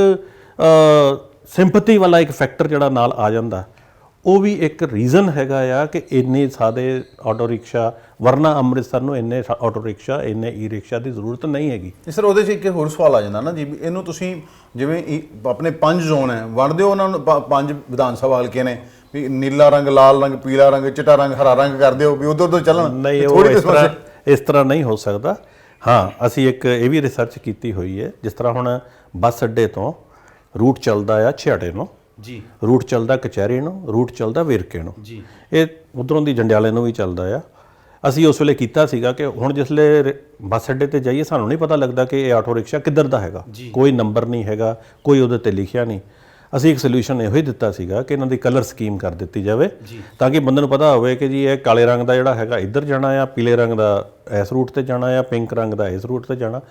Speaker 2: ਸਿੰਪਥੀ ਵਾਲਾ ਇੱਕ ਫੈਕਟਰ ਜਿਹੜਾ ਨਾਲ ਆ ਜਾਂਦਾ, ਉਹ ਵੀ ਇੱਕ ਰੀਜ਼ਨ ਹੈਗਾ ਆ ਕਿ ਇੰਨੇ ਸਾਰੇ ਆਟੋ ਰਿਕਸ਼ਾ, ਵਰਨਾ ਅੰਮ੍ਰਿਤਸਰ ਨੂੰ ਇੰਨੇ ਆਟੋ ਰਿਕਸ਼ਾ, ਇੰਨੇ ਈ ਰਿਕਸ਼ਾ ਦੀ ਜ਼ਰੂਰਤ ਨਹੀਂ ਹੈਗੀ।
Speaker 1: ਸਰ ਉਹਦੇ 'ਚ ਇੱਕ ਹੋਰ ਸਵਾਲ ਆ ਜਾਂਦਾ ਨਾ ਜੀ, ਇਹਨੂੰ ਤੁਸੀਂ ਜਿਵੇਂ ਆਪਣੇ 5 ਜ਼ੋਨ ਹੈ, ਵੰਡਦੇ ਹੋ ਉਹਨਾਂ ਨੂੰ, 5 ਵਿਧਾਨ ਸਭਾ ਹਲਕੇ ਨੇ, ਵੀ ਨੀਲਾ ਰੰਗ, ਲਾਲ ਰੰਗ, ਪੀਲਾ ਰੰਗ, ਚਿੱਟਾ ਰੰਗ, ਹਰਾ ਰੰਗ ਕਰਦੇ ਹੋ ਵੀ ਉਧਰ ਉਧਰ ਚੱਲਣ।
Speaker 2: ਨਹੀਂ, ਉਹ ਇਸ ਤਰ੍ਹਾਂ ਨਹੀਂ ਹੋ ਸਕਦਾ। ਹਾਂ, ਅਸੀਂ ਇੱਕ ਇਹ ਵੀ ਰਿਸਰਚ ਕੀਤੀ ਹੋਈ ਹੈ, ਜਿਸ ਤਰ੍ਹਾਂ ਹੁਣ ਬੱਸ ਅੱਡੇ ਤੋਂ ਰੂਟ ਚੱਲਦਾ ਆ ਛਿਆਟੇ ਨੂੰ ਜੀ, ਰੂਟ ਚੱਲਦਾ ਕਚਹਿਰੀ ਨੂੰ, ਰੂਟ ਚੱਲਦਾ ਵੇਰਕੇ ਨੂੰ ਜੀ, ਇਹ ਉਧਰੋਂ ਦੀ ਜੰਡਿਆਲੇ ਨੂੰ ਵੀ ਚੱਲਦਾ ਆ। ਅਸੀਂ ਉਸ ਵੇਲੇ ਕੀਤਾ ਸੀਗਾ ਕਿ ਹੁਣ ਜਿਸਲੇ ਬੱਸ ਅੱਡੇ ਤੇ ਜਾਈਏ ਸਾਨੂੰ ਨਹੀਂ ਪਤਾ ਲੱਗਦਾ ਕਿ ਇਹ ਆਟੋ ਰਿਕਸ਼ਾ ਕਿੱਧਰ ਦਾ ਹੈਗਾ, ਕੋਈ ਨੰਬਰ ਨਹੀਂ ਹੈਗਾ, ਕੋਈ ਉਹਦੇ ਤੇ ਲਿਖਿਆ ਨਹੀਂ। ਅਸੀਂ ਇੱਕ ਸੋਲੂਸ਼ਨ ਇਹੋ ਹੀ ਦਿੱਤਾ ਸੀਗਾ ਕਿ ਇਹਨਾਂ ਦੀ ਕਲਰ ਸਕੀਮ ਕਰ ਦਿੱਤੀ ਜਾਵੇ, ਤਾਂ ਕਿ ਬੰਦੇ ਨੂੰ ਪਤਾ ਹੋਵੇ ਕਿ ਜੀ ਇਹ ਕਾਲੇ ਰੰਗ ਦਾ ਜਿਹੜਾ ਹੈਗਾ ਇੱਧਰ ਜਾਣਾ ਆ, ਪੀਲੇ ਰੰਗ ਦਾ ਇਸ ਰੂਟ ਤੇ ਜਾਣਾ ਆ, ਪਿੰਕ ਰੰਗ ਦਾ ਇਸ ਰੂਟ ਤੇ ਜਾਣਾ।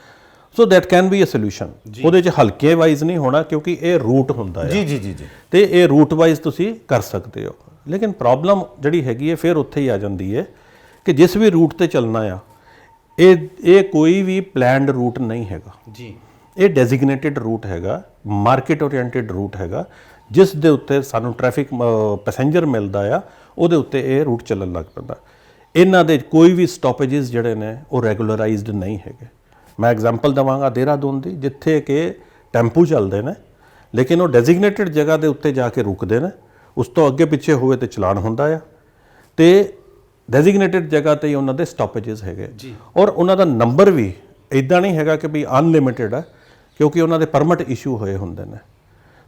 Speaker 2: So that can be a solution. ਉਹਦੇ 'ਚ ਹਲਕੇ ਵਾਈਜ਼ ਨਹੀਂ ਹੋਣਾ, ਕਿਉਂਕਿ ਇਹ ਰੂਟ ਹੁੰਦਾ ਹੈ ਜੀ, ਤੇ ਇਹ ਰੂਟ ਵਾਈਜ਼ ਤੁਸੀਂ ਕਰ ਸਕਦੇ ਹੋ। ਲੇਕਿਨ ਪ੍ਰੋਬਲਮ ਜਿਹੜੀ ਹੈਗੀ ਹੈ ਫਿਰ ਉੱਥੇ ਹੀ ਆ ਜਾਂਦੀ ਹੈ ਕਿ ਜਿਸ ਵੀ ਰੂਟ ਤੇ ਚੱਲਣਾ ਆ, ਇਹ ਕੋਈ ਵੀ ਪਲੈਨਡ ਰੂਟ ਨਹੀਂ ਹੈਗਾ ਜੀ। ਇਹ ਡੈਜ਼ਿਗਨੇਟਿਡ ਰੂਟ ਹੈਗਾ, ਮਾਰਕੀਟ ਓਰੀਐਂਟਿਡ ਰੂਟ ਹੈਗਾ, ਜਿਸ ਦੇ ਉੱਤੇ ਸਾਨੂੰ ਟ੍ਰੈਫਿਕ ਪੈਸੇਂਜਰ ਮਿਲਦਾ ਆ, ਉਹਦੇ ਉੱਤੇ ਇਹ ਰੂਟ ਚੱਲਣ ਲੱਗ ਪੈਂਦਾ। ਇਹਨਾਂ ਦੇ ਕੋਈ ਵੀ ਸਟਾਪੇजेस ਜਿਹੜੇ ਨੇ ਉਹ ਰੈਗੂਲਰਾਈਜ਼ਡ ਨਹੀਂ ਹੈਗੇ। ਮੈਂ ਐਗਜ਼ਾਮਪਲ ਦੇਵਾਂਗਾ ਦੇਹਰਾਦੂਨ ਦੀ, ਜਿੱਥੇ ਕਿ ਟੈਂਪੂ ਚੱਲਦੇ ਨੇ, ਲੇਕਿਨ ਉਹ ਡੈਜ਼ਿਗਨੇਟਿਡ ਜਗ੍ਹਾ ਦੇ ਉੱਤੇ ਜਾ ਕੇ ਰੁਕਦੇ ਨੇ, ਉਸ ਤੋਂ ਅੱਗੇ ਪਿੱਛੇ ਹੋਵੇ ਤੇ ਚਲਾਨ ਹੁੰਦਾ ਆ। ਤੇ ਡੈਜ਼ਿਗਨੇਟਿਡ ਜਗ੍ਹਾ ਤੇ ਹੀ ਉਹਨਾਂ ਦੇ ਸਟਾਪੇजेस ਹੈਗੇ ਔਰ ਉਹਨਾਂ ਦਾ ਨੰਬਰ ਵੀ ਇਦਾਂ ਨਹੀਂ ਹੈਗਾ ਕਿ ਵੀ ਅਨਲਿਮਿਟਿਡ ਹੈ, ਕਿਉਂਕਿ ਉਹਨਾਂ ਦੇ ਪਰਮਿਟ ਇਸ਼ੂ ਹੋਏ ਹੁੰਦੇ ਨੇ।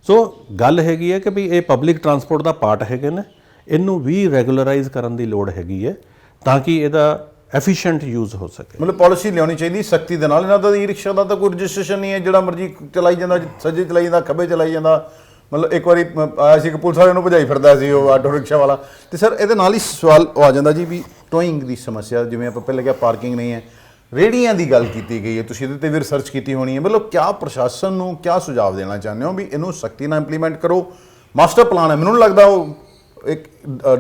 Speaker 2: ਸੋ ਗੱਲ ਹੈਗੀ ਹੈ ਕਿ ਵੀ ਇਹ ਪਬਲਿਕ ਟਰਾਂਸਪੋਰਟ ਦਾ ਪਾਰਟ ਹੈਗੇ ਨੇ, ਇਹਨੂੰ ਵੀ ਰੈਗੂਲਰਾਈਜ਼ ਕਰਨ ਦੀ ਲੋੜ ਹੈਗੀ ਹੈ ਤਾਂ ਕਿ ਇਹਦਾ ਐਫੀਸ਼ੀਐਂਟ ਯੂਜ਼ ਹੋ ਸਕੇ।
Speaker 1: ਮਤਲਬ ਪਾਲਿਸੀ ਲਿਆਉਣੀ ਚਾਹੀਦੀ ਸਖਤੀ ਦੇ ਨਾਲ। ਇਹਨਾਂ ਦਾ ਈ ਰਿਕਸ਼ਾ ਦਾ ਤਾਂ ਕੋਈ ਰਜਿਸਟ੍ਰੇਸ਼ਨ ਨਹੀਂ ਹੈ, ਜਿਹੜਾ ਮਰਜ਼ੀ ਚਲਾਈ ਜਾਂਦਾ, ਸੱਜੇ ਚਲਾਈ ਜਾਂਦਾ, ਖੱਬੇ ਚਲਾਈ ਜਾਂਦਾ। ਮਤਲਬ ਇੱਕ ਵਾਰੀ ਆਇਆ ਸੀ ਕਿ ਪੁਲਿਸ ਵਾਲੇ ਨੂੰ ਭਜਾਈ ਫਿਰਦਾ ਸੀ ਉਹ ਆਟੋ ਰਿਕਸ਼ਾ ਵਾਲਾ। ਤੇ ਸਰ ਇਹਦੇ ਨਾਲ ਹੀ ਸਵਾਲ ਆ ਜਾਂਦਾ ਜੀ ਵੀ ਟੋਇੰਗ ਦੀ ਸਮੱਸਿਆ, ਜਿਵੇਂ ਆਪਾਂ ਪਹਿਲਾਂ ਕਿਹਾ ਪਾਰਕਿੰਗ ਨਹੀਂ ਹੈ, ਰੇਹੜੀਆਂ ਦੀ ਗੱਲ ਕੀਤੀ ਗਈ ਹੈ, ਤੁਸੀਂ ਇਹਦੇ ਤੇ ਵੀ ਰਿਸਰਚ ਕੀਤੀ ਹੋਣੀ ਹੈ। ਮਤਲਬ ਕਿਆ ਪ੍ਰਸ਼ਾਸਨ ਨੂੰ ਕਿਆ ਸੁਝਾਅ ਦੇਣਾ ਚਾਹੁੰਦੇ ਹੋ ਵੀ ਇਹਨੂੰ ਸਖਤੀ ਨਾਲ ਇੰਪਲੀਮੈਂਟ ਕਰੋ? ਮਾਸਟਰ ਪਲਾਨ ਹੈ, ਮੈਨੂੰ ਨਹੀਂ ਲੱਗਦਾ ਉਹ ਇੱਕ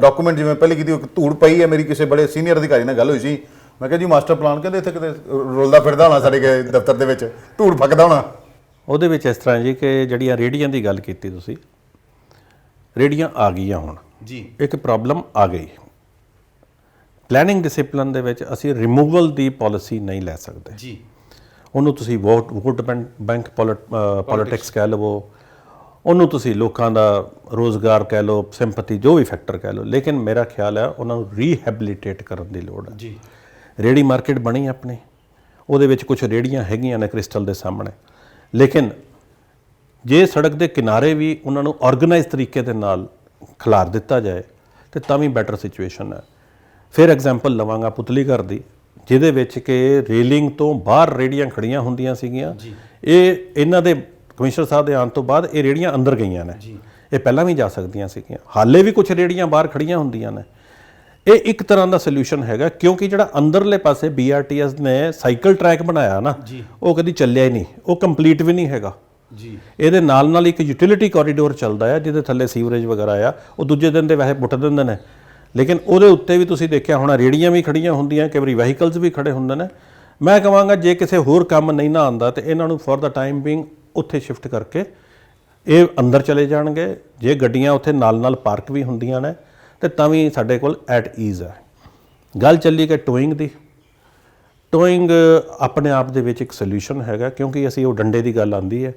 Speaker 1: ਡਾਕੂਮੈਂਟ ਜਿਵੇਂ ਪਹਿਲੇ ਕੀਤੀ ਉਹ ਧੂੜ ਪਈ ਹੈ। ਮੇਰੀ ਕਿਸੇ ਬੜੇ ਸੀਨੀਅਰ ਅਧਿਕਾਰੀ ਨਾਲ ਗੱਲ ਹੋਈ ਸੀ, ਮੈਂ ਕਿਹਾ ਜੀ ਮਾਸਟਰ ਪਲਾਨ ਕਹਿੰਦੇ ਇੱਥੇ ਕਿਤੇ ਰੁਲਦਾ ਫਿਰਦਾ ਹੋਣਾ ਸਾਡੇ ਦਫ਼ਤਰ ਦੇ ਵਿੱਚ, ਧੂੜ ਫੱਕਦਾ ਹੋਣਾ।
Speaker 2: ਉਹਦੇ ਵਿੱਚ ਇਸ ਤਰ੍ਹਾਂ ਜੀ ਕਿ ਜਿਹੜੀਆਂ ਰੇਹੜੀਆਂ ਦੀ ਗੱਲ ਕੀਤੀ ਤੁਸੀਂ, ਰੇਹੜੀਆਂ ਆ ਗਈਆਂ ਹੁਣ
Speaker 1: ਜੀ, ਇੱਕ
Speaker 2: ਪ੍ਰੋਬਲਮ ਆ ਗਈ। ਪਲੈਨਿੰਗ ਡਿਸਪਲਿਨ ਦੇ ਵਿੱਚ ਅਸੀਂ ਰਿਮੂਵਲ ਦੀ ਪਾਲਿਸੀ ਨਹੀਂ ਲੈ ਸਕਦੇ
Speaker 1: ਜੀ।
Speaker 2: ਉਹਨੂੰ ਤੁਸੀਂ ਵੋਟ ਬੈਂਕ ਪੋਲਿਟਿਕਸ ਕਹਿ ਲਵੋ, ਉਹਨੂੰ ਤੁਸੀਂ ਲੋਕਾਂ ਦਾ ਰੋਜ਼ਗਾਰ ਕਹਿ ਲਓ, ਸਿੰਪੈਥੀ, ਜੋ ਵੀ ਫੈਕਟਰ ਕਹਿ ਲਓ, ਲੇਕਿਨ ਮੇਰਾ ਖਿਆਲ ਹੈ ਉਹਨਾਂ ਨੂੰ ਰੀਹੈਬਿਲਿਟੇਟ ਕਰਨ ਦੀ ਲੋੜ ਹੈ ਜੀ। ਰੇਹੜੀ ਮਾਰਕੀਟ ਬਣੀ ਆਪਣੀ, ਉਹਦੇ ਵਿੱਚ ਕੁਝ ਰੇਹੜੀਆਂ ਹੈਗੀਆਂ ਨੇ ਕ੍ਰਿਸਟਲ ਦੇ ਸਾਹਮਣੇ, ਲੇਕਿਨ ਜੇ ਸੜਕ ਦੇ ਕਿਨਾਰੇ ਵੀ ਉਹਨਾਂ ਨੂੰ ਆਰਗੇਨਾਈਜ਼ ਤਰੀਕੇ ਦੇ ਨਾਲ ਖਿਲਾਰ ਦਿੱਤਾ ਜਾਏ ਤੇ ਤਾਂ ਵੀ ਬੈਟਰ ਸਿਚੁਏਸ਼ਨ ਹੈ। ਫਿਰ ਐਗਜ਼ਾਮਪਲ ਲਵਾਂਗਾ ਪੁਤਲੀ ਘਰ ਦੀ, ਜਿਹਦੇ ਵਿੱਚ ਕਿ ਰੇਲਿੰਗ ਤੋਂ ਬਾਹਰ ਰੇਹੜੀਆਂ ਖੜੀਆਂ ਹੁੰਦੀਆਂ ਸੀਗੀਆਂ। ਇਹ ਇਹਨਾਂ ਦੇ ਕਮਿਸ਼ਨਰ ਸਾਹਿਬ ਦੇ ਆਉਣ ਤੋਂ ਬਾਅਦ ਇਹ ਰੇਹੜੀਆਂ ਅੰਦਰ ਗਈਆਂ ਨੇ, ਇਹ ਪਹਿਲਾਂ ਵੀ ਜਾ ਸਕਦੀਆਂ ਸੀਗੀਆਂ, ਹਾਲੇ ਵੀ ਕੁਝ ਰੇਹੜੀਆਂ ਬਾਹਰ ਖੜੀਆਂ ਹੁੰਦੀਆਂ ਨੇ। ਇਹ ਇੱਕ ਤਰ੍ਹਾਂ ਦਾ ਸੋਲੂਸ਼ਨ ਹੈਗਾ, ਕਿਉਂਕਿ ਜਿਹੜਾ ਅੰਦਰਲੇ ਪਾਸੇ BRTS ਨੇ ਸਾਈਕਲ ਟਰੈਕ ਬਣਾਇਆ ਨਾ, ਉਹ ਕਦੀ ਚੱਲਿਆ ਹੀ ਨਹੀਂ, ਉਹ ਕੰਪਲੀਟ ਵੀ ਨਹੀਂ ਹੈਗਾ ਜੀ। ਇਹਦੇ ਨਾਲ ਨਾਲ ਇੱਕ ਯੂਟਿਲਿਟੀ ਕੋਰੀਡੋਰ ਚੱਲਦਾ ਹੈ ਜਿਹਦੇ ਥੱਲੇ ਸੀਵਰੇਜ ਵਗੈਰਾ ਆ, ਉਹ ਦੂਜੇ ਦਿਨ ਦੇ ਵੈਸੇ ਪੁੱਟ ਦਿੰਦੇ ਨੇ, ਲੇਕਿਨ ਉਹਦੇ ਉੱਤੇ ਵੀ ਤੁਸੀਂ ਦੇਖਿਆ ਹੋਣਾ ਰੇਹੜੀਆਂ ਵੀ ਖੜੀਆਂ ਹੁੰਦੀਆਂ, ਕਈ ਵਾਰੀ ਵਹੀਕਲਸ ਵੀ ਖੜੇ ਹੁੰਦੇ ਨੇ। ਮੈਂ ਕਹਾਂਗਾ ਜੇ ਕਿਸੇ ਹੋਰ ਕੰਮ ਨਹੀਂ ਨਾ ਆਉਂਦਾ ਤੇ ਇਹਨਾਂ ਨੂੰ ਫॉर ਦਾ ਟਾਈਮ ਬੀਇੰਗ ਉੱਥੇ ਸ਼ਿਫਟ ਕਰਕੇ ਇਹ ਅੰਦਰ ਚਲੇ ਜਾਣਗੇ। ਜੇ ਗੱਡੀਆਂ ਉੱਥੇ ਨਾਲ ਨਾਲ ਪਾਰਕ ਵੀ ਹੁੰਦੀਆਂ ਨੇ ਤੇ ਤਾਂ ਵੀ ਸਾਡੇ ਕੋਲ ਐਟ ਈਜ਼ ਹੈ। ਗੱਲ ਚੱਲੀ ਕਿ ਟੋਇੰਗ ਦੀ, ਟੋਇੰਗ ਆਪਣੇ ਆਪ ਦੇ ਵਿੱਚ ਇੱਕ ਸੋਲੂਸ਼ਨ ਹੈਗਾ, ਕਿਉਂਕਿ ਅਸੀਂ ਉਹ ਡੰਡੇ ਦੀ ਗੱਲ ਆਉਂਦੀ ਹੈ,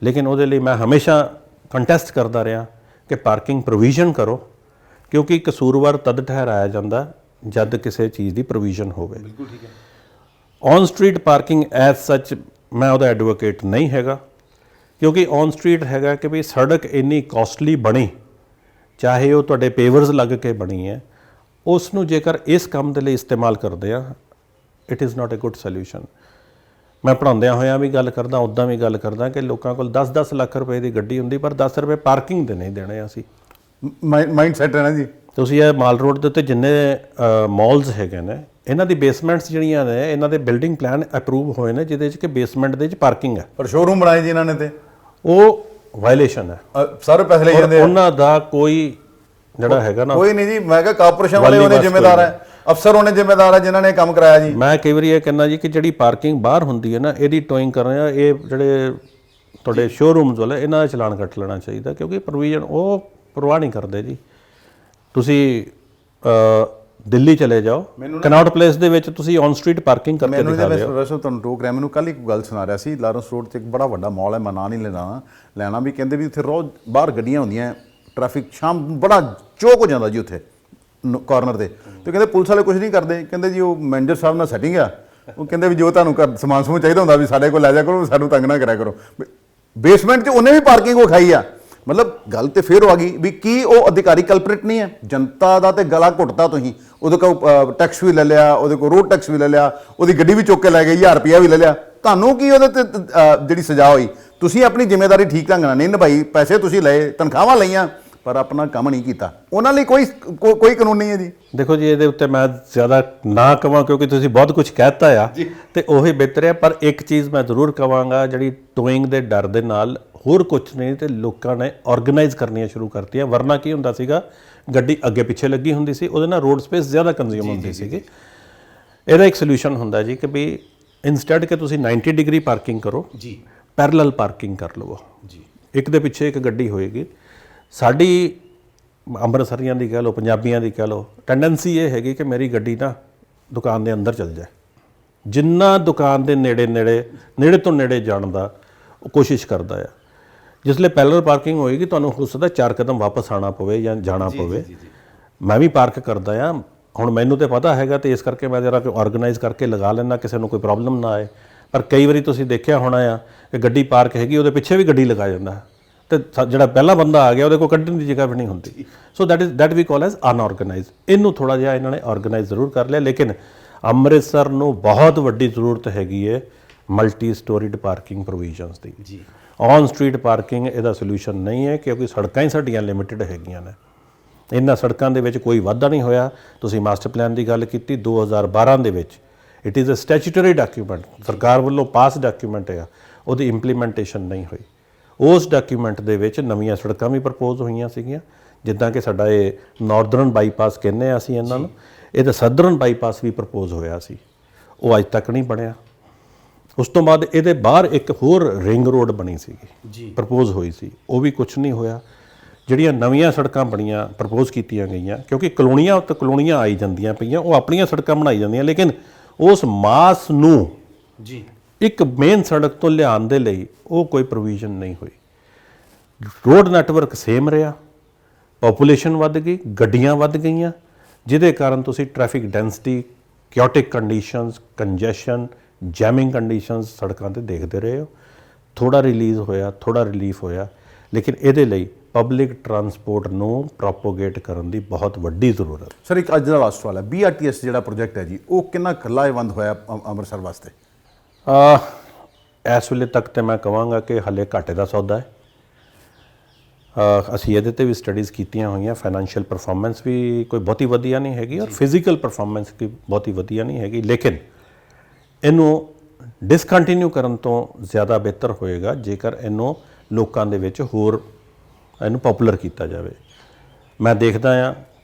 Speaker 2: ਲੇਕਿਨ ਉਹਦੇ ਲਈ ਮੈਂ ਹਮੇਸ਼ਾ ਕੰਟੈਸਟ ਕਰਦਾ ਰਿਹਾ ਕਿ ਪਾਰਕਿੰਗ ਪ੍ਰੋਵੀਜ਼ਨ ਕਰੋ, ਕਿਉਂਕਿ ਕਸੂਰਵਾਰ ਤਦ ਠਹਿਰਾਇਆ ਜਾਂਦਾ ਜਦ ਕਿਸੇ ਚੀਜ਼ ਦੀ ਪ੍ਰੋਵੀਜ਼ਨ ਹੋਵੇ।
Speaker 1: ਬਿਲਕੁਲ ਠੀਕ ਹੈ।
Speaker 2: ਔਨ ਸਟਰੀਟ ਪਾਰਕਿੰਗ ਐਜ਼ ਸੱਚ ਮੈਂ ਉਹਦਾ ਐਡਵੋਕੇਟ ਨਹੀਂ ਹੈਗਾ, ਕਿਉਂਕਿ ਔਨ ਸਟਰੀਟ ਹੈਗਾ ਕਿ ਵੀ ਸੜਕ ਇੰਨੀ ਕਾਸਟਲੀ ਬਣੀ, ਚਾਹੇ ਉਹ ਤੁਹਾਡੇ ਪੇਵਰਸ ਲੱਗ ਕੇ ਬਣੀ ਹੈ, ਉਸ ਨੂੰ ਜੇਕਰ ਇਸ ਕੰਮ ਦੇ ਲਈ ਇਸਤੇਮਾਲ ਕਰਦੇ ਆ, it is not a good solution. ਮੈਂ ਪੜ੍ਹਾਉਂਦਿਆਂ ਹੋਇਆਂ ਵੀ ਗੱਲ ਕਰਦਾ, ਉੱਦਾਂ ਵੀ ਗੱਲ ਕਰਦਾ ਕਿ ਲੋਕਾਂ ਕੋਲ 10-10 ਲੱਖ ਰੁਪਏ ਦੀ ਗੱਡੀ ਹੁੰਦੀ, ਪਰ 10 ਰੁਪਏ ਪਾਰਕਿੰਗ ਦੇ ਨਹੀਂ ਦੇਣੇ ਅਸੀਂ।
Speaker 1: ਮਾਈਂਡ ਸੈਟ ਹੈ ਨਾ ਜੀ।
Speaker 2: ਤੁਸੀਂ ਇਹ ਮਾਲ ਰੋਡ ਦੇ ਉੱਤੇ ਜਿੰਨੇ ਮਾਲਸ ਹੈਗੇ ਨੇ, ਇਹਨਾਂ ਦੀ ਬੇਸਮੈਂਟਸ ਜਿਹੜੀਆਂ ਨੇ, ਇਹਨਾਂ ਦੇ ਬਿਲਡਿੰਗ ਪਲਾਨ ਅਪਰੂਵ ਹੋਏ ਨੇ ਜਿਹਦੇ 'ਚ ਕਿ ਬੇਸਮੈਂਟ ਦੇ ਵਿੱਚ ਪਾਰਕਿੰਗ ਹੈ,
Speaker 1: ਪਰ ਸ਼ੋਰੂਮ ਬਣਾਏ ਜੀ ਇਹਨਾਂ ਨੇ, ਤੇ
Speaker 2: ਉਹ ਵਾਇਲੇਸ਼ਨ ਹੈ।
Speaker 1: ਸਾਰੇ ਪੈਸੇ ਲਈ ਜਾਂਦੇ ਆ
Speaker 2: ਉਹਨਾਂ ਦਾ ਕੋਈ ਜਿਹੜਾ ਹੈਗਾ ਨਾ,
Speaker 1: ਕੋਈ ਨਹੀਂ ਜੀ। ਮੈਂ ਕਿਹਾ ਕਾਰਪੋਰੇਸ਼ਨ ਵਾਲੇ ਉਹਨੇ ਜ਼ਿੰਮੇਦਾਰ ਹੈ, ਅਫਸਰ ਉਹਨੇ ਜ਼ਿੰਮੇਦਾਰ ਹੈ ਜਿਨ੍ਹਾਂ ਨੇ ਕੰਮ ਕਰਾਇਆ ਜੀ।
Speaker 2: ਮੈਂ ਕਈ ਵਾਰੀ ਇਹ ਕਹਿੰਦਾ ਜੀ ਕਿ ਜਿਹੜੀ ਪਾਰਕਿੰਗ ਬਾਹਰ ਹੁੰਦੀ ਹੈ ਨਾ, ਇਹਦੀ ਟੋਇੰਗ ਕਰਨਾ, ਇਹ ਜਿਹੜੇ ਤੁਹਾਡੇ ਸ਼ੋਰੂਮਸ ਵਾਲੇ, ਇਹਨਾਂ ਦਾ ਚਲਾਨ ਕੱਟ ਲੈਣਾ ਚਾਹੀਦਾ, ਕਿਉਂਕਿ ਪ੍ਰੋਵੀਜ਼ਨ ਉਹ ਪਰਵਾਹ ਨਹੀਂ ਕਰਦੇ ਜੀ। ਤੁਸੀਂ ਦਿੱਲੀ ਚਲੇ ਜਾਓ, ਕਨੌਟ ਪਲੇਸ ਦੇ ਵਿੱਚ ਤੁਸੀਂ ਔਨ ਸਟਰੀਟ ਪਾਰਕਿੰਗ ਕਰਕੇ ਦਿਖਾ ਦਿਓ।
Speaker 1: ਵੈਸੇ ਤੁਹਾਨੂੰ ਰੋਕ ਰਿਹਾ, ਮੈਨੂੰ ਕੱਲ ਇੱਕ ਗੱਲ ਸੁਣਾ ਰਿਹਾ ਸੀ, ਲਾਰੈਂਸ ਰੋਡ 'ਤੇ ਇੱਕ ਬੜਾ ਵੱਡਾ ਮਾਲ ਹੈ, ਮੈਂ ਨਾਂ ਨਹੀਂ ਲੈਣਾ ਵੀ, ਕਹਿੰਦੇ ਵੀ ਉੱਥੇ ਰੋਜ਼ ਬਾਹਰ ਗੱਡੀਆਂ ਹੁੰਦੀਆਂ, ਟ੍ਰੈਫਿਕ ਸ਼ਾਮ ਬੜਾ ਚੌਕ ਹੋ ਜਾਂਦਾ ਜੀ ਉੱਥੇ ਕਾਰਨਰ 'ਤੇ, ਤੇ ਕਹਿੰਦੇ ਪੁਲਿਸ ਵਾਲੇ ਕੁਝ ਨਹੀਂ ਕਰਦੇ, ਕਹਿੰਦੇ ਜੀ ਉਹ ਮੈਨੇਜਰ ਸਾਹਿਬ ਨਾਲ ਸੈਟਿੰਗ ਆ, ਉਹ ਕਹਿੰਦੇ ਵੀ ਜੋ ਤੁਹਾਨੂੰ ਸਮਾਨ ਸਮੂਹ ਚਾਹੀਦਾ ਹੁੰਦਾ ਵੀ ਸਾਡੇ ਕੋਲ ਲੈ ਜਾ ਕਰੋ, ਸਾਨੂੰ ਤੰਗ ਨਾ ਕਰਿਆ ਕਰੋ। ਬੇਸਮੈਂਟ 'ਚ ਉਹਨੇ ਵੀ ਪਾਰਕਿੰਗ ਵਿਖਾਈ ਆ। ਮਤਲਬ ਗੱਲ ਤੇ ਫੇਰ ਆ ਗਈ ਵੀ ਕੀ ਉਹ ਅਧਿਕਾਰੀ ਕਲਪ੍ਰਿਟ ਨਹੀਂ ਹੈ? ਜਨਤਾ ਦਾ ਤੇ ਗਲਾ ਘੁੱਟਦਾ ਤੁਸੀਂ, ਉਹਦੇ ਕੋਲ ਟੈਕਸ ਵੀ ਲੈ ਲਿਆ, ਉਹਦੇ ਕੋਲ ਰੋਡ ਟੈਕਸ ਵੀ ਲੈ ਲਿਆ, ਉਹਦੀ ਗੱਡੀ ਵੀ ਚੁੱਕ ਕੇ ਲੈ ਗਏ, 1000 ਰੁਪਇਆ ਵੀ ਲੈ ਲਿਆ, ਤੁਹਾਨੂੰ ਕੀ ਉਹਦੇ ਤੇ ਜਿਹੜੀ ਸਜ਼ਾ ਹੋਈ? ਤੁਸੀਂ ਆਪਣੀ ਜ਼ਿੰਮੇਵਾਰੀ ਠੀਕ ਢੰਗ ਨਾਲ ਨਹੀਂ ਨਿਭਾਈ, ਪੈਸੇ ਤੁਸੀਂ ਲਏ, ਤਨਖਾਹਾਂ ਲਈਆਂ, ਪਰ ਆਪਣਾ ਕੰਮ ਨਹੀਂ ਕੀਤਾ। ਉਹਨਾਂ ਲਈ ਕੋਈ ਕਾਨੂੰਨ ਨਹੀਂ ਹੈ ਜੀ।
Speaker 2: ਦੇਖੋ ਜੀ, ਇਹਦੇ ਉੱਤੇ ਮੈਂ ਜ਼ਿਆਦਾ ਨਾ ਕਹਾਂ ਕਿਉਂਕਿ ਤੁਸੀਂ ਬਹੁਤ ਕੁਝ ਕਹਿਤਾ ਆ ਤੇ ਉਹੀ ਬਿਹਤਰ ਹੈ, ਪਰ ਇੱਕ ਚੀਜ਼ ਮੈਂ ਜ਼ਰੂਰ ਕਹਾਂਗਾ, ਜਿਹੜੀ ਟੋਇੰਗ ਦੇ ਡਰ ਦੇ ਨਾਲ ਹੋਰ ਕੁਝ ਨਹੀਂ ਤੇ ਲੋਕਾਂ ਨੇ ਆਰਗੇਨਾਈਜ਼ ਕਰਨੀਆਂ ਸ਼ੁਰੂ ਕਰਤੀਆਂ। ਵਰਨਾ ਕੀ ਹੁੰਦਾ ਸੀਗਾ, ਗੱਡੀ ਅੱਗੇ ਪਿੱਛੇ ਲੱਗੀ ਹੁੰਦੀ ਸੀ, ਉਹਦੇ ਨਾਲ ਰੋਡ ਸਪੇਸ ਜ਼ਿਆਦਾ ਕੰਜ਼ਿਊਮ ਹੁੰਦੀ ਸੀਗੀ। ਇਹਦਾ ਇੱਕ ਸੋਲੂਸ਼ਨ ਹੁੰਦਾ ਜੀ ਕਿ ਵੀ ਇਨਸਟੈਡ ਕਿ ਤੁਸੀਂ 90 ਡਿਗਰੀ ਪਾਰਕਿੰਗ ਕਰੋ ਜੀ, ਪੈਰਲਲ ਪਾਰਕਿੰਗ ਕਰ ਲਵੋ ਜੀ, ਇੱਕ ਦੇ ਪਿੱਛੇ ਇੱਕ ਗੱਡੀ ਹੋਏਗੀ। ਸਾਡੀ ਅੰਮ੍ਰਿਤਸਰੀਆਂ ਦੀ ਕਹਿ ਲਓ, ਪੰਜਾਬੀਆਂ ਦੀ ਕਹਿ ਲਓ, ਟੈਂਡੈਂਸੀ ਇਹ ਹੈਗੀ ਕਿ ਮੇਰੀ ਗੱਡੀ ਨਾ ਦੁਕਾਨ ਦੇ ਅੰਦਰ ਚੱਲ ਜਾਏ, ਜਿੰਨਾ ਦੁਕਾਨ ਦੇ ਨੇੜੇ ਤੋਂ ਨੇੜੇ ਜਾਣ ਦਾ ਉਹ ਕੋਸ਼ਿਸ਼ ਕਰਦਾ ਆ। ਜਿਸਲੇ ਪੈਰਲਲ ਪਾਰਕਿੰਗ ਹੋਏਗੀ ਤੁਹਾਨੂੰ ਹੋ ਸਕਦਾ 4 ਕਦਮ ਵਾਪਸ ਆਉਣਾ ਪਵੇ ਜਾਂ ਜਾਣਾ ਪਵੇ। ਮੈਂ ਵੀ ਪਾਰਕ ਕਰਦਾ ਆ, ਹੁਣ ਮੈਨੂੰ ਤੇ ਪਤਾ ਹੈਗਾ ਤੇ ਇਸ ਕਰਕੇ ਮੈਂ ਜਰਾ ਆਰਗੇਨਾਈਜ਼ ਕਰਕੇ ਲਗਾ ਲੈਣਾ, ਕਿਸੇ ਨੂੰ ਕੋਈ ਪ੍ਰੋਬਲਮ ਨਾ ਆਏ। ਪਰ ਕਈ ਵਾਰੀ ਤੁਸੀਂ ਦੇਖਿਆ ਹੋਣਾ ਆ ਕਿ ਗੱਡੀ ਪਾਰਕ ਹੈਗੀ, ਉਹਦੇ ਪਿੱਛੇ ਵੀ ਗੱਡੀ ਲਗਾ ਜਾਂਦਾ ਤੇ ਜਿਹੜਾ ਪਹਿਲਾ ਬੰਦਾ ਆ ਗਿਆ ਉਹਦੇ ਕੋਲ ਕੱਢਣ ਦੀ ਜਗ੍ਹਾ ਵੀ ਨਹੀਂ ਹੁੰਦੀ। So that we call as unorganised. ਇਹਨੂੰ ਥੋੜ੍ਹਾ ਜਿਹਾ ਇਹਨਾਂ ਨੇ ਆਰਗੇਨਾਈਜ਼ ਜ਼ਰੂਰ ਕਰ ਲਿਆ, ਲੇਕਿਨ ਅੰਮ੍ਰਿਤਸਰ ਨੂੰ ਬਹੁਤ ਵੱਡੀ ਜ਼ਰੂਰਤ ਹੈਗੀ ਹੈ ਮਲਟੀ ਸਟੋਰੀਡ ਪਾਰਕਿੰਗ ਪ੍ਰੋਵੀਜ਼ਨਸ ਦੀ। ਜੀ, ਔਨ ਸਟਰੀਟ ਪਾਰਕਿੰਗ ਇਹਦਾ ਸੋਲੂਸ਼ਨ ਨਹੀਂ ਹੈ, ਕਿਉਂਕਿ ਸੜਕਾਂ ਹੀ ਸਾਡੀਆਂ ਲਿਮਿਟਡ ਹੈਗੀਆਂ ਨੇ। ਇਹਨਾਂ ਸੜਕਾਂ ਦੇ ਵਿੱਚ ਕੋਈ ਵਾਧਾ ਨਹੀਂ ਹੋਇਆ। ਤੁਸੀਂ ਮਾਸਟਰ ਪਲਾਨ ਦੀ ਗੱਲ ਕੀਤੀ 2012 ਦੇ ਵਿੱਚ, it is a statutory document, ਸਰਕਾਰ ਵੱਲੋਂ ਪਾਸ ਡਾਕੂਮੈਂਟ ਹੈ, ਉਹਦੀ ਇੰਪਲੀਮੈਂਟੇਸ਼ਨ ਨਹੀਂ ਹੋਈ। ਉਸ ਡਾਕੂਮੈਂਟ ਦੇ ਵਿੱਚ ਨਵੀਆਂ ਸੜਕਾਂ ਵੀ ਪ੍ਰਪੋਜ਼ ਹੋਈਆਂ ਸੀਗੀਆਂ, ਜਿੱਦਾਂ ਕਿ ਸਾਡਾ ਇਹ ਨਾਰਦਰਨ ਬਾਈਪਾਸ ਕਹਿੰਦੇ ਆ ਅਸੀਂ ਇਹਨਾਂ ਨੂੰ, ਇਹਦਾ ਸਦਰਨ ਬਾਈਪਾਸ ਵੀ ਪ੍ਰਪੋਜ਼ ਹੋਇਆ ਸੀ, ਉਹ ਅੱਜ ਤੱਕ ਨਹੀਂ ਬਣਿਆ। ਉਸ ਤੋਂ ਬਾਅਦ ਇਹਦੇ ਬਾਹਰ ਇੱਕ ਹੋਰ ਰਿੰਗ ਰੋਡ ਬਣੀ ਸੀਗੀ, ਪ੍ਰਪੋਜ਼ ਹੋਈ ਸੀ, ਉਹ ਵੀ ਕੁਛ ਨਹੀਂ ਹੋਇਆ। ਜਿਹੜੀਆਂ ਨਵੀਆਂ ਸੜਕਾਂ ਬਣੀਆਂ ਪ੍ਰਪੋਜ਼ ਕੀਤੀਆਂ ਗਈਆਂ, ਕਿਉਂਕਿ ਕਲੋਨੀਆਂ ਉੱਤੇ ਕਲੋਨੀਆਂ ਆਈ ਜਾਂਦੀਆਂ ਪਈਆਂ, ਉਹ ਆਪਣੀਆਂ ਸੜਕਾਂ ਬਣਾਈ ਜਾਂਦੀਆਂ, ਲੇਕਿਨ ਉਸ ਮਾਸ ਨੂੰ ਇੱਕ ਮੇਨ ਸੜਕ ਤੋਂ ਲਿਆਉਣ ਦੇ ਲਈ ਉਹ ਕੋਈ ਪ੍ਰੋਵੀਜ਼ਨ ਨਹੀਂ ਹੋਈ। ਰੋਡ ਨੈਟਵਰਕ ਸੇਮ ਰਿਹਾ, ਪੋਪੂਲੇਸ਼ਨ ਵੱਧ ਗਈ, ਗੱਡੀਆਂ ਵੱਧ ਗਈਆਂ, ਜਿਹਦੇ ਕਾਰਨ ਤੁਸੀਂ traffic density, chaotic conditions, congestion, jamming conditions ਸੜਕਾਂ ਤੇ ਦੇਖਦੇ ਰਹੇ ਹੋ। ਥੋੜਾ ਰਿਲੀਜ਼ ਹੋਇਆ, ਥੋੜਾ ਰਿਲੀਫ ਹੋਇਆ, ਲੇਕਿਨ ਇਹਦੇ ਲਈ ਪਬਲਿਕ ਟਰਾਂਸਪੋਰਟ ਨੂੰ ਪ੍ਰੋਪੋਗੇਟ ਕਰਨ ਦੀ ਬਹੁਤ ਵੱਡੀ ਜ਼ਰੂਰਤ।
Speaker 1: ਸਰ ਇੱਕ ਅੱਜ ਦਾ ਲਾਸਟ ਸਵਾਲ ਹੈ, BRTS ਜਿਹੜਾ ਪ੍ਰੋਜੈਕਟ ਹੈ ਜੀ, ਉਹ ਕਿੰਨਾ ਲਾਹੇਵੰਦ ਹੋਇਆ ਅੰਮ੍ਰਿਤਸਰ ਵਾਸਤੇ?
Speaker 2: ਇਸ ਵੇਲੇ ਤੱਕ ਤੇ ਮੈਂ ਕਹਾਂਗਾ ਕਿ ਹਾਲੇ ਘਾਟੇ ਦਾ ਸੌਦਾ ਹੈ। ਅਸੀਂ ਇਹਦੇ ਤੇ ਵੀ ਸਟੱਡੀਜ਼ ਕੀਤੀਆਂ ਹੋਈਆਂ। ਫਾਈਨੈਂਸ਼ੀਅਲ ਪਰਫਾਰਮੈਂਸ ਵੀ ਕੋਈ ਬਹੁਤੀ ਵਧੀਆ ਨਹੀਂ ਹੈਗੀ ਔਰ ਫਿਜ਼ੀਕਲ ਪਰਫਾਰਮੈਂਸ ਵੀ ਬਹੁਤੀ ਵਧੀਆ ਨਹੀਂ ਹੈਗੀ, ਲੇਕਿਨ ਇਹਨੂੰ ਡਿਸਕੰਟੀਨਿਊ ਕਰਨ ਤੋਂ ਜ਼ਿਆਦਾ ਬਿਹਤਰ ਹੋਏਗਾ ਜੇਕਰ ਇਹਨੂੰ ਲੋਕਾਂ ਦੇ ਵਿੱਚ ਹੋਰ ਇਹਨੂੰ ਪਪੂਲਰ ਕੀਤਾ ਜਾਵੇ। ਮੈਂ ਦੇਖਦਾ ਹਾਂ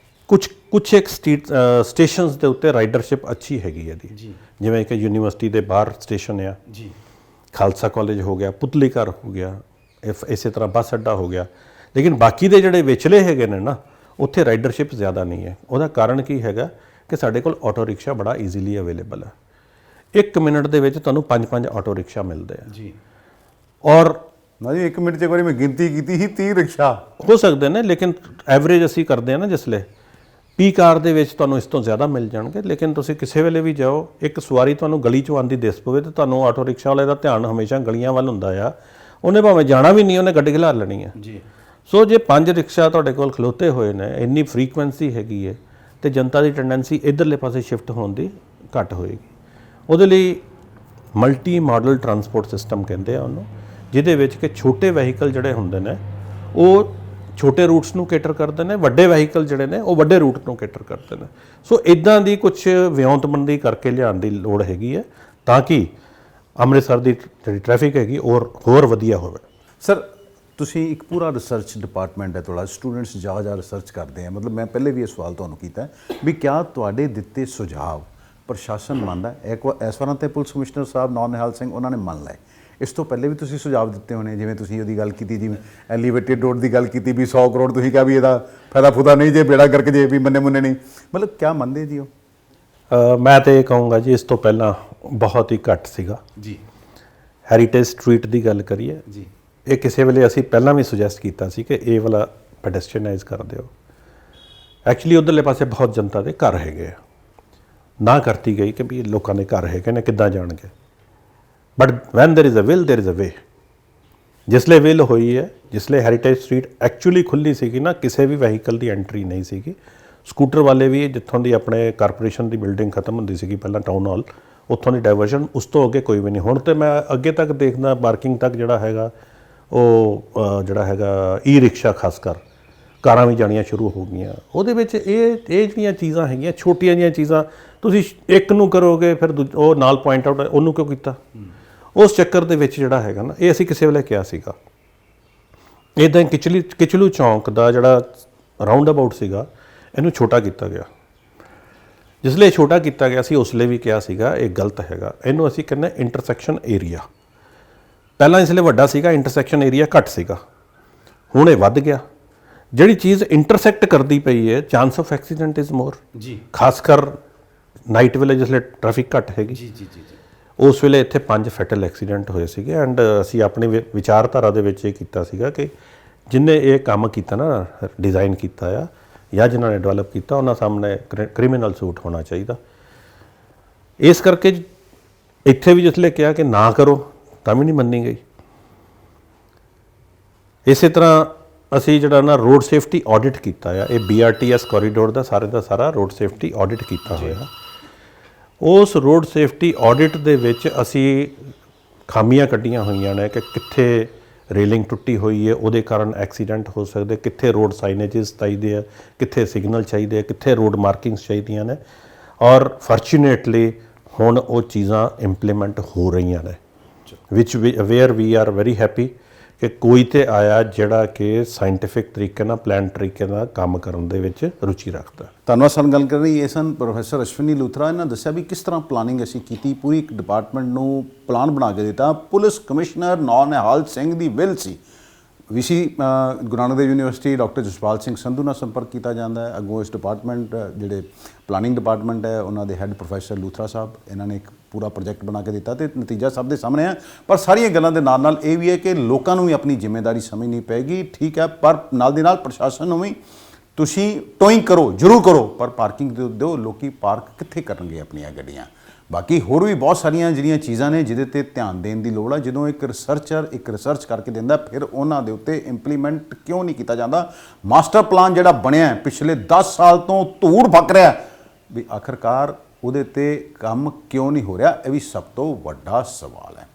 Speaker 2: ਕੁਛ ਇੱਕ ਸਟੇਸ਼ਨਸ ਦੇ ਉੱਤੇ ਰਾਈਡਰਸ਼ਿਪ ਅੱਛੀ ਹੈਗੀ ਇਹਦੀ, ਜਿਵੇਂ ਕਿ ਯੂਨੀਵਰਸਿਟੀ ਦੇ ਬਾਹਰ ਸਟੇਸ਼ਨ ਆ, ਖਾਲਸਾ ਕਾਲਜ ਹੋ ਗਿਆ, ਪੁਤਲੀ ਘਰ ਹੋ ਗਿਆ, ਇਸੇ ਤਰ੍ਹਾਂ ਬੱਸ ਅੱਡਾ ਹੋ ਗਿਆ, ਲੇਕਿਨ ਬਾਕੀ ਦੇ ਜਿਹੜੇ ਵਿਚਲੇ ਹੈਗੇ ਨੇ ਨਾ, ਉੱਥੇ ਰਾਈਡਰਸ਼ਿਪ ਜ਼ਿਆਦਾ ਨਹੀਂ ਹੈ। ਉਹਦਾ ਕਾਰਨ ਕੀ ਹੈਗਾ ਕਿ ਸਾਡੇ ਕੋਲ ਆਟੋ ਰਿਕਸ਼ਾ ਬੜਾ ਈਜ਼ੀਲੀ ਅਵੇਲੇਬਲ ਹੈ। 1 ਮਿੰਟ ਦੇ ਵਿੱਚ ਤੁਹਾਨੂੰ 5 ਆਟੋ ਰਿਕਸ਼ਾ ਮਿਲਦੇ ਆ ਜੀ। ਔਰ
Speaker 1: ਨਾ ਜੀ 1 ਮਿੰਟ 'ਚ ਇੱਕ ਵਾਰੀ ਮੈਂ ਗਿਣਤੀ ਕੀਤੀ ਸੀ 30 ਰਿਕਸ਼ਾ
Speaker 2: ਹੋ ਸਕਦੇ ਨੇ, ਲੇਕਿਨ ਐਵਰੇਜ ਅਸੀਂ ਕਰਦੇ ਹਾਂ ਨਾ ਜਿਸਲੇ ਪੀਕ ਆਰ ਦੇ ਵਿੱਚ ਤੁਹਾਨੂੰ ਇਸ ਤੋਂ ਜ਼ਿਆਦਾ ਮਿਲ ਜਾਣਗੇ। ਲੇਕਿਨ ਤੁਸੀਂ ਕਿਸੇ ਵੇਲੇ ਵੀ ਜਾਓ, ਇੱਕ ਸਵਾਰੀ ਤੁਹਾਨੂੰ ਗਲੀ 'ਚੋਂ ਆਉਂਦੀ ਦਿਸ ਪਵੇ ਤੇ ਤੁਹਾਨੂੰ ਆਟੋ ਰਿਕਸ਼ਾ ਵਾਲੇ ਦਾ ਧਿਆਨ ਹਮੇਸ਼ਾ ਗਲੀਆਂ ਵੱਲ ਹੁੰਦਾ ਆ। ਉਹਨੇ ਭਾਵੇਂ ਜਾਣਾ ਵੀ ਨਹੀਂ, ਉਹਨੇ ਗੱਡੀ ਖਿਲਾਰ ਲੈਣੀ ਹੈ ਜੀ। ਸੋ ਜੇ 5 ਰਿਕਸ਼ਾ ਤੁਹਾਡੇ ਕੋਲ ਖਲੋਤੇ ਹੋਏ ਨੇ, ਇੰਨੀ ਫਰੀਕੁਐਂਸੀ ਹੈਗੀ ਹੈ, ਤੇ ਜਨਤਾ ਦੀ ਟੈਂਡੈਂਸੀ ਇੱਧਰਲੇ ਪਾਸੇ ਸ਼ਿਫਟ ਹੋਣ ਦੀ ਘੱਟ ਹੋਏਗੀ। ਉਹਦੇ ਲਈ ਮਲਟੀ ਮਾਡਲ ਟਰਾਂਸਪੋਰਟ ਸਿਸਟਮ ਕਹਿੰਦੇ ਆ ਉਹਨੂੰ, ਜਿਹਦੇ ਵਿੱਚ ਕਿ ਛੋਟੇ ਵਹੀਕਲ ਜਿਹੜੇ ਹੁੰਦੇ ਨੇ ਉਹ ਛੋਟੇ ਰੂਟਸ ਨੂੰ ਕੇਟਰ ਕਰਦੇ ਨੇ, ਵੱਡੇ ਵਹੀਕਲ ਜਿਹੜੇ ਨੇ ਉਹ ਵੱਡੇ ਰੂਟ ਨੂੰ ਕੇਟਰ ਕਰਦੇ ਨੇ। ਸੋ ਇਦਾਂ ਦੀ ਕੁਝ ਵਿਉਂਤਬੰਦੀ ਕਰਕੇ ਲਿਆਉਣ ਦੀ ਲੋੜ ਹੈਗੀ ਹੈ ਤਾਂ ਕਿ ਅੰਮ੍ਰਿਤਸਰ ਦੀ ਜਿਹੜੀ ਟ੍ਰੈਫਿਕ ਹੈਗੀ ਹੋਰ ਵਧੀਆ ਹੋਵੇ।
Speaker 1: ਸਰ ਤੁਸੀਂ ਇੱਕ ਪੂਰਾ ਰਿਸਰਚ ਡਿਪਾਰਟਮੈਂਟ ਹੈ ਤੁਹਾਡਾ, ਸਟੂਡੈਂਟਸ ਜਾ ਰਿਸਰਚ ਕਰਦੇ ਆ, ਮਤਲਬ ਮੈਂ ਪਹਿਲੇ ਵੀ ਇਹ ਸਵਾਲ ਤੁਹਾਨੂੰ ਕੀਤਾ ਵੀ ਕਿਆ ਤੁਹਾਡੇ ਦਿੱਤੇ ਸੁਝਾਅ ਪ੍ਰਸ਼ਾਸਨ ਮੰਨਦਾ? ਇਸ ਵਾਰਾਂ ਤੇ ਪੁਲਿਸ ਕਮਿਸ਼ਨਰ ਸਾਹਿਬ ਨੌ ਨਿਹਾਲ ਸਿੰਘ ਉਹਨਾਂ ਨੇ ਮੰਨ ਲਏ, ਇਸ ਤੋਂ ਪਹਿਲੇ ਵੀ ਤੁਸੀਂ ਸੁਝਾਅ ਦਿੱਤੇ ਹੋਣੇ, ਜਿਵੇਂ ਤੁਸੀਂ ਉਹਦੀ ਗੱਲ ਕੀਤੀ, ਜਿਵੇਂ ਐਲੀਵੇਟਿਡ ਰੋਡ ਦੀ ਗੱਲ ਕੀਤੀ ਵੀ 100 ਕਰੋੜ ਤੁਸੀਂ ਕਿਹਾ ਵੀ ਇਹਦਾ ਫਾਇਦਾ ਫੁਦਾ ਨਹੀਂ ਜੇ ਬੇੜਾ ਕਰਕੇ ਜੇ ਵੀ ਮੰਨੇ ਮੁੰਨੇ ਨਹੀਂ, ਮਤਲਬ ਕਿਆ ਮੰਨਦੇ ਜੀ ਉਹ?
Speaker 2: ਮੈਂ ਤਾਂ ਇਹ ਕਹੂੰਗਾ ਜੀ ਇਸ ਤੋਂ ਪਹਿਲਾਂ ਬਹੁਤ ਹੀ ਘੱਟ ਸੀਗਾ ਜੀ। ਹੈਰੀਟੇਜ ਸਟਰੀਟ ਦੀ ਗੱਲ ਕਰੀਏ ਜੀ, ਇਹ ਕਿਸੇ ਵੇਲੇ ਅਸੀਂ ਪਹਿਲਾਂ ਵੀ ਸੁਜੈਸਟ ਕੀਤਾ ਸੀ ਕਿ ਇਹ ਵਾਲਾ ਪੈਡੈਸਟਰੀਅਨਾਈਜ਼ ਕਰ ਦਿਓ। ਐਕਚੁਅਲੀ ਉੱਧਰਲੇ ਪਾਸੇ ਬਹੁਤ ਜਨਤਾ ਦੇ ਘਰ ਹੈਗੇ ਆ, ਨਾ ਕਰਤੀ ਗਈ ਕਿ ਵੀ ਲੋਕਾਂ ਦੇ ਘਰ ਹੈਗੇ ਨੇ, ਕਿੱਦਾਂ ਜਾਣਗੇ। But when there is a will there is a way. ਜਿਸਲੇ ਵਿਲ ਹੋਈ ਹੈ, ਜਿਸਲੇ ਹੈਰੀਟੇਜ ਸਟਰੀਟ ਐਕਚੁਅਲੀ ਖੁੱਲ੍ਹੀ ਸੀਗੀ ਨਾ, ਕਿਸੇ ਵੀ ਵਹੀਕਲ ਦੀ ਐਂਟਰੀ ਨਹੀਂ ਸੀਗੀ। ਸਕੂਟਰ ਵਾਲੇ ਵੀ ਜਿੱਥੋਂ ਦੀ ਆਪਣੇ ਕਾਰਪੋਰੇਸ਼ਨ ਦੀ ਬਿਲਡਿੰਗ ਖਤਮ ਹੁੰਦੀ ਸੀਗੀ ਪਹਿਲਾਂ ਟਾਊਨ ਹਾਲ, ਉੱਥੋਂ ਦੀ ਡਾਇਵਰਸ਼ਨ, ਉਸ ਤੋਂ ਅੱਗੇ ਕੋਈ ਵੀ ਨਹੀਂ। ਹੁਣ ਤਾਂ ਮੈਂ ਅੱਗੇ ਤੱਕ ਦੇਖਦਾ ਪਾਰਕਿੰਗ ਤੱਕ ਜਿਹੜਾ ਹੈਗਾ ਉਹ ਜਿਹੜਾ ਹੈਗਾ ਈ ਰਿਕਸ਼ਾ, ਖਾਸ ਕਰ ਕਾਰਾਂ ਵੀ ਜਾਣੀਆਂ ਸ਼ੁਰੂ ਹੋ ਗਈਆਂ। ਉਹਦੇ ਵਿੱਚ ਇਹ ਜਿਹੜੀਆਂ ਚੀਜ਼ਾਂ ਹੈਗੀਆਂ, ਛੋਟੀਆਂ ਜਿਹੀਆਂ ਚੀਜ਼ਾਂ, ਤੁਸੀਂ ਇੱਕ ਨੂੰ ਕਰੋਗੇ ਫਿਰ ਉਹ ਨਾਲ ਪੁਆਇੰਟ ਆਊਟ ਉਹਨੂੰ ਕਿਉਂ ਕੀਤਾ, ਉਸ ਚੱਕਰ ਦੇ ਵਿੱਚ ਜਿਹੜਾ ਹੈਗਾ ਨਾ, ਇਹ ਅਸੀਂ ਕਿਸੇ ਵੇਲੇ ਕਿਹਾ ਸੀਗਾ। ਇੱਦਾਂ ਕਿਚਲੂ ਚੌਂਕ ਦਾ ਜਿਹੜਾ ਰਾਊਂਡ ਅਬਾਊਟ ਸੀਗਾ, ਇਹਨੂੰ ਛੋਟਾ ਕੀਤਾ ਗਿਆ। ਜਿਸ ਲਈ ਛੋਟਾ ਕੀਤਾ ਗਿਆ ਸੀ ਉਸ ਲਈ ਵੀ ਕਿਹਾ ਸੀਗਾ ਇਹ ਗਲਤ ਹੈਗਾ, ਇਹਨੂੰ ਅਸੀਂ ਕਹਿੰਦੇ ਇੰਟਰਸੈਕਸ਼ਨ ਏਰੀਆ। ਪਹਿਲਾਂ ਇਸ ਲਈ ਵੱਡਾ ਸੀਗਾ, ਇੰਟਰਸੈਕਸ਼ਨ ਏਰੀਆ ਘੱਟ ਸੀਗਾ, ਹੁਣ ਇਹ ਵੱਧ ਗਿਆ। ਜਿਹੜੀ ਚੀਜ਼ ਇੰਟਰਸੈਕਟ ਕਰਦੀ ਪਈ ਹੈ, chance of accident is more ਜੀ, ਖਾਸ ਕਰ ਨਾਈਟ ਵੇਲੇ ਜਿਸ ਲਈ ਟ੍ਰੈਫਿਕ ਘੱਟ ਹੈਗੀ ਜੀ। ਉਸ ਵੇਲੇ ਇੱਥੇ 5 ਫੈਟਲ ਐਕਸੀਡੈਂਟ ਹੋਏ ਸੀਗੇ। ਐਂਡ ਅਸੀਂ ਆਪਣੀ ਵਿਚਾਰਧਾਰਾ ਦੇ ਵਿੱਚ ਇਹ ਕੀਤਾ ਸੀਗਾ ਕਿ ਜਿਹਨੇ ਇਹ ਕੰਮ ਕੀਤਾ ਨਾ, ਡਿਜ਼ਾਈਨ ਕੀਤਾ ਆ, ਜਾਂ ਜਿਨ੍ਹਾਂ ਨੇ ਡਿਵੈਲਪ ਕੀਤਾ ਉਹਨਾਂ ਸਾਹਮਣੇ ਕ੍ਰਿਮੀਨਲ ਸੂਟ ਹੋਣਾ ਚਾਹੀਦਾ। ਇਸ ਕਰਕੇ ਇੱਥੇ ਵੀ ਜਿਸਲੇ ਕਿਹਾ ਕਿ ਨਾ ਕਰੋ ਤਾਂ ਵੀ ਨਹੀਂ ਮੰਨੀ ਗਈ। ਇਸੇ ਤਰ੍ਹਾਂ ਅਸੀਂ ਜਿਹੜਾ ਨਾ ਰੋਡ ਸੇਫਟੀ ਆਡਿਟ ਕੀਤਾ ਆ, ਇਹ BRTS ਕੋਰੀਡੋਰ ਦਾ ਸਾਰਾ ਰੋਡ ਸੇਫਟੀ ਆਡਿਟ ਕੀਤਾ ਹੋਇਆ। ਉਸ ਰੋਡ ਸੇਫਟੀ ਆਡਿਟ ਦੇ ਵਿੱਚ ਅਸੀਂ ਖਾਮੀਆਂ ਕੱਢੀਆਂ ਹੋਈਆਂ ਨੇ ਕਿ ਕਿੱਥੇ ਰੇਲਿੰਗ ਟੁੱਟੀ ਹੋਈ ਹੈ, ਉਹਦੇ ਕਾਰਨ ਐਕਸੀਡੈਂਟ ਹੋ ਸਕਦੇ, ਕਿੱਥੇ ਰੋਡ ਸਾਈਨੇਜਸ ਚਾਹੀਦੇ ਆ, ਕਿੱਥੇ ਸਿਗਨਲ ਚਾਹੀਦੇ ਆ, ਕਿੱਥੇ ਰੋਡ ਮਾਰਕਿੰਗਸ ਚਾਹੀਦੀਆਂ ਨੇ। ਔਰ ਫੋਰਚੂਨੇਟਲੀ ਹੁਣ ਉਹ ਚੀਜ਼ਾਂ ਇੰਪਲੀਮੈਂਟ ਹੋ ਰਹੀਆਂ ਨੇ, where we are very happy ਕਿ ਕੋਈ ਤੇ ਆਇਆ ਜਿਹੜਾ ਕਿ ਸਾਇੰਟੀਫਿਕ ਤਰੀਕੇ ਨਾਲ ਪਲਾਨ ਤਰੀਕੇ ਨਾਲ ਕੰਮ ਕਰਨ ਦੇ ਵਿੱਚ ਰੁਚੀ ਰੱਖਦਾ।
Speaker 1: ਧੰਨਵਾਦ ਸਨ। ਗੱਲ ਕਰ ਰਹੀ ਇਹ ਸਨ ਪ੍ਰੋਫੈਸਰ ਅਸ਼ਵਨੀ ਲੂਥਰਾ। ਇਹਨਾਂ ਦੱਸਿਆ ਵੀ ਕਿਸ ਤਰ੍ਹਾਂ ਪਲਾਨਿੰਗ ਅਸੀਂ ਕੀਤੀ, ਪੂਰੀ ਇੱਕ ਡਿਪਾਰਟਮੈਂਟ ਨੂੰ ਪਲਾਨ ਬਣਾ ਕੇ ਦਿੱਤਾ। Police commissioner Nihal Singh the will see. VC Guru Nanak Dev university doctor Jaspal Singh Sandhu ਨਾਲ ਸੰਪਰਕ ਕੀਤਾ ਜਾਂਦਾ ਹੈ। ਅੱਗੋਂ ਇਸ ਡਿਪਾਰਟਮੈਂਟ ਜਿਹੜੇ ਪਲਾਨਿੰਗ ਡਿਪਾਰਟਮੈਂਟ ਹੈ ਉਹਨਾਂ ਦੇ ਹੈੱਡ ਪ੍ਰੋਫੈਸਰ ਲੂਥਰਾ ਸਾਹਿਬ, ਇਹਨਾਂ ਨੇ ਇੱਕ ਪੂਰਾ ਪ੍ਰੋਜੈਕਟ ਬਣਾ ਕੇ ਦਿੱਤਾ ਤੇ ਨਤੀਜਾ ਸਭ ਦੇ ਸਾਹਮਣੇ ਹੈ। ਪਰ ਸਾਰੀਆਂ ਗੱਲਾਂ ਦੇ ਨਾਲ ਨਾਲ ਇਹ ਵੀ ਹੈ ਕਿ ਲੋਕਾਂ ਨੂੰ ਵੀ ਆਪਣੀ ਜ਼ਿੰਮੇਵਾਰੀ ਸਮਝਣੀ ਪਏਗੀ। ਠੀਕ ਹੈ, ਪਰ ਨਾਲ ਦੀ ਨਾਲ ਪ੍ਰਸ਼ਾਸਨ ਨੂੰ ਵੀ ਤੁਸੀਂ ਟੋਇੰਗ ਕਰੋ, ਜ਼ਰੂਰ ਕਰੋ, ਪਰ ਪਾਰਕਿੰਗ ਦਿਓ। ਲੋਕੀ ਪਾਰਕ ਕਿੱਥੇ ਕਰਨਗੇ ਆਪਣੀਆਂ ਗੱਡੀਆਂ? ਬਾਕੀ ਹੋਰ ਵੀ ਬਹੁਤ ਸਾਰੀਆਂ ਜਿਹੜੀਆਂ ਚੀਜ਼ਾਂ ਨੇ ਜਿਹਦੇ ਤੇ ਧਿਆਨ ਦੇਣ ਦੀ ਲੋੜ ਹੈ। ਜਦੋਂ ਇੱਕ ਰਿਸਰਚਰ ਇੱਕ ਰਿਸਰਚ ਕਰਕੇ ਦਿੰਦਾ, ਫਿਰ ਉਹਨਾਂ ਦੇ ਉੱਤੇ ਇੰਪਲੀਮੈਂਟ ਕਿਉਂ ਨਹੀਂ ਕੀਤਾ ਜਾਂਦਾ? ਮਾਸਟਰ ਪਲਾਨ ਜਿਹੜਾ ਬਣਿਆ ਪਿਛਲੇ 10 ਸਾਲ ਤੋਂ ਧੂੜ ਫੱਕ ਰਿਹਾ ਵੀ ਆਖਰਕਾਰ ਉਹਦੇ ਤੇ ਕੰਮ ਕਿਉਂ ਨਹੀਂ ਹੋ ਰਿਹਾ? ਇਹ ਵੀ ਸਭ ਤੋਂ ਵੱਡਾ ਸਵਾਲ ਹੈ।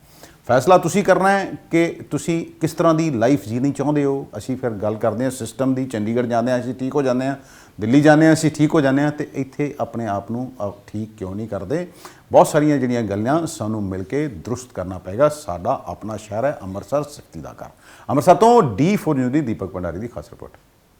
Speaker 1: ਫੈਸਲਾ ਤੁਸੀਂ ਕਰਨਾ ਹੈ ਕਿ ਤੁਸੀਂ ਕਿਸ ਤਰ੍ਹਾਂ ਦੀ ਲਾਈਫ ਜੀਣੀ ਚਾਹੁੰਦੇ ਹੋ। ਅਸੀਂ ਫਿਰ ਗੱਲ ਕਰਦੇ ਹਾਂ ਸਿਸਟਮ ਦੀ। ਚੰਡੀਗੜ੍ਹ ਜਾਂਦੇ ਹਾਂ ਅਸੀਂ ਠੀਕ ਹੋ ਜਾਂਦੇ ਹਾਂ, ਦਿੱਲੀ ਜਾਂਦੇ ਹਾਂ ਅਸੀਂ ਠੀਕ ਹੋ ਜਾਂਦੇ ਹਾਂ, ਤੇ ਇੱਥੇ ਆਪਣੇ ਆਪ ਨੂੰ ਠੀਕ ਕਿਉਂ ਨਹੀਂ ਕਰਦੇ? ਬਹੁਤ ਸਾਰੀਆਂ ਜਿਹੜੀਆਂ ਗੱਲਾਂ ਸਾਨੂੰ ਮਿਲ ਕੇ ਦਰੁਸਤ ਕਰਨਾ ਪਏਗਾ। ਸਾਡਾ ਆਪਣਾ ਸ਼ਹਿਰ ਹੈ ਅੰਮ੍ਰਿਤਸਰ, ਸ਼ਕਤੀ ਦਾ ਘਰ। ਅੰਮ੍ਰਿਤਸਰ ਤੋਂ D4 ਨਿਊਜ਼ ਦੀ ਦੀਪਕ ਭੰਡਾਰੀ ਦੀ ਖਾਸ ਰਿਪੋਰਟ।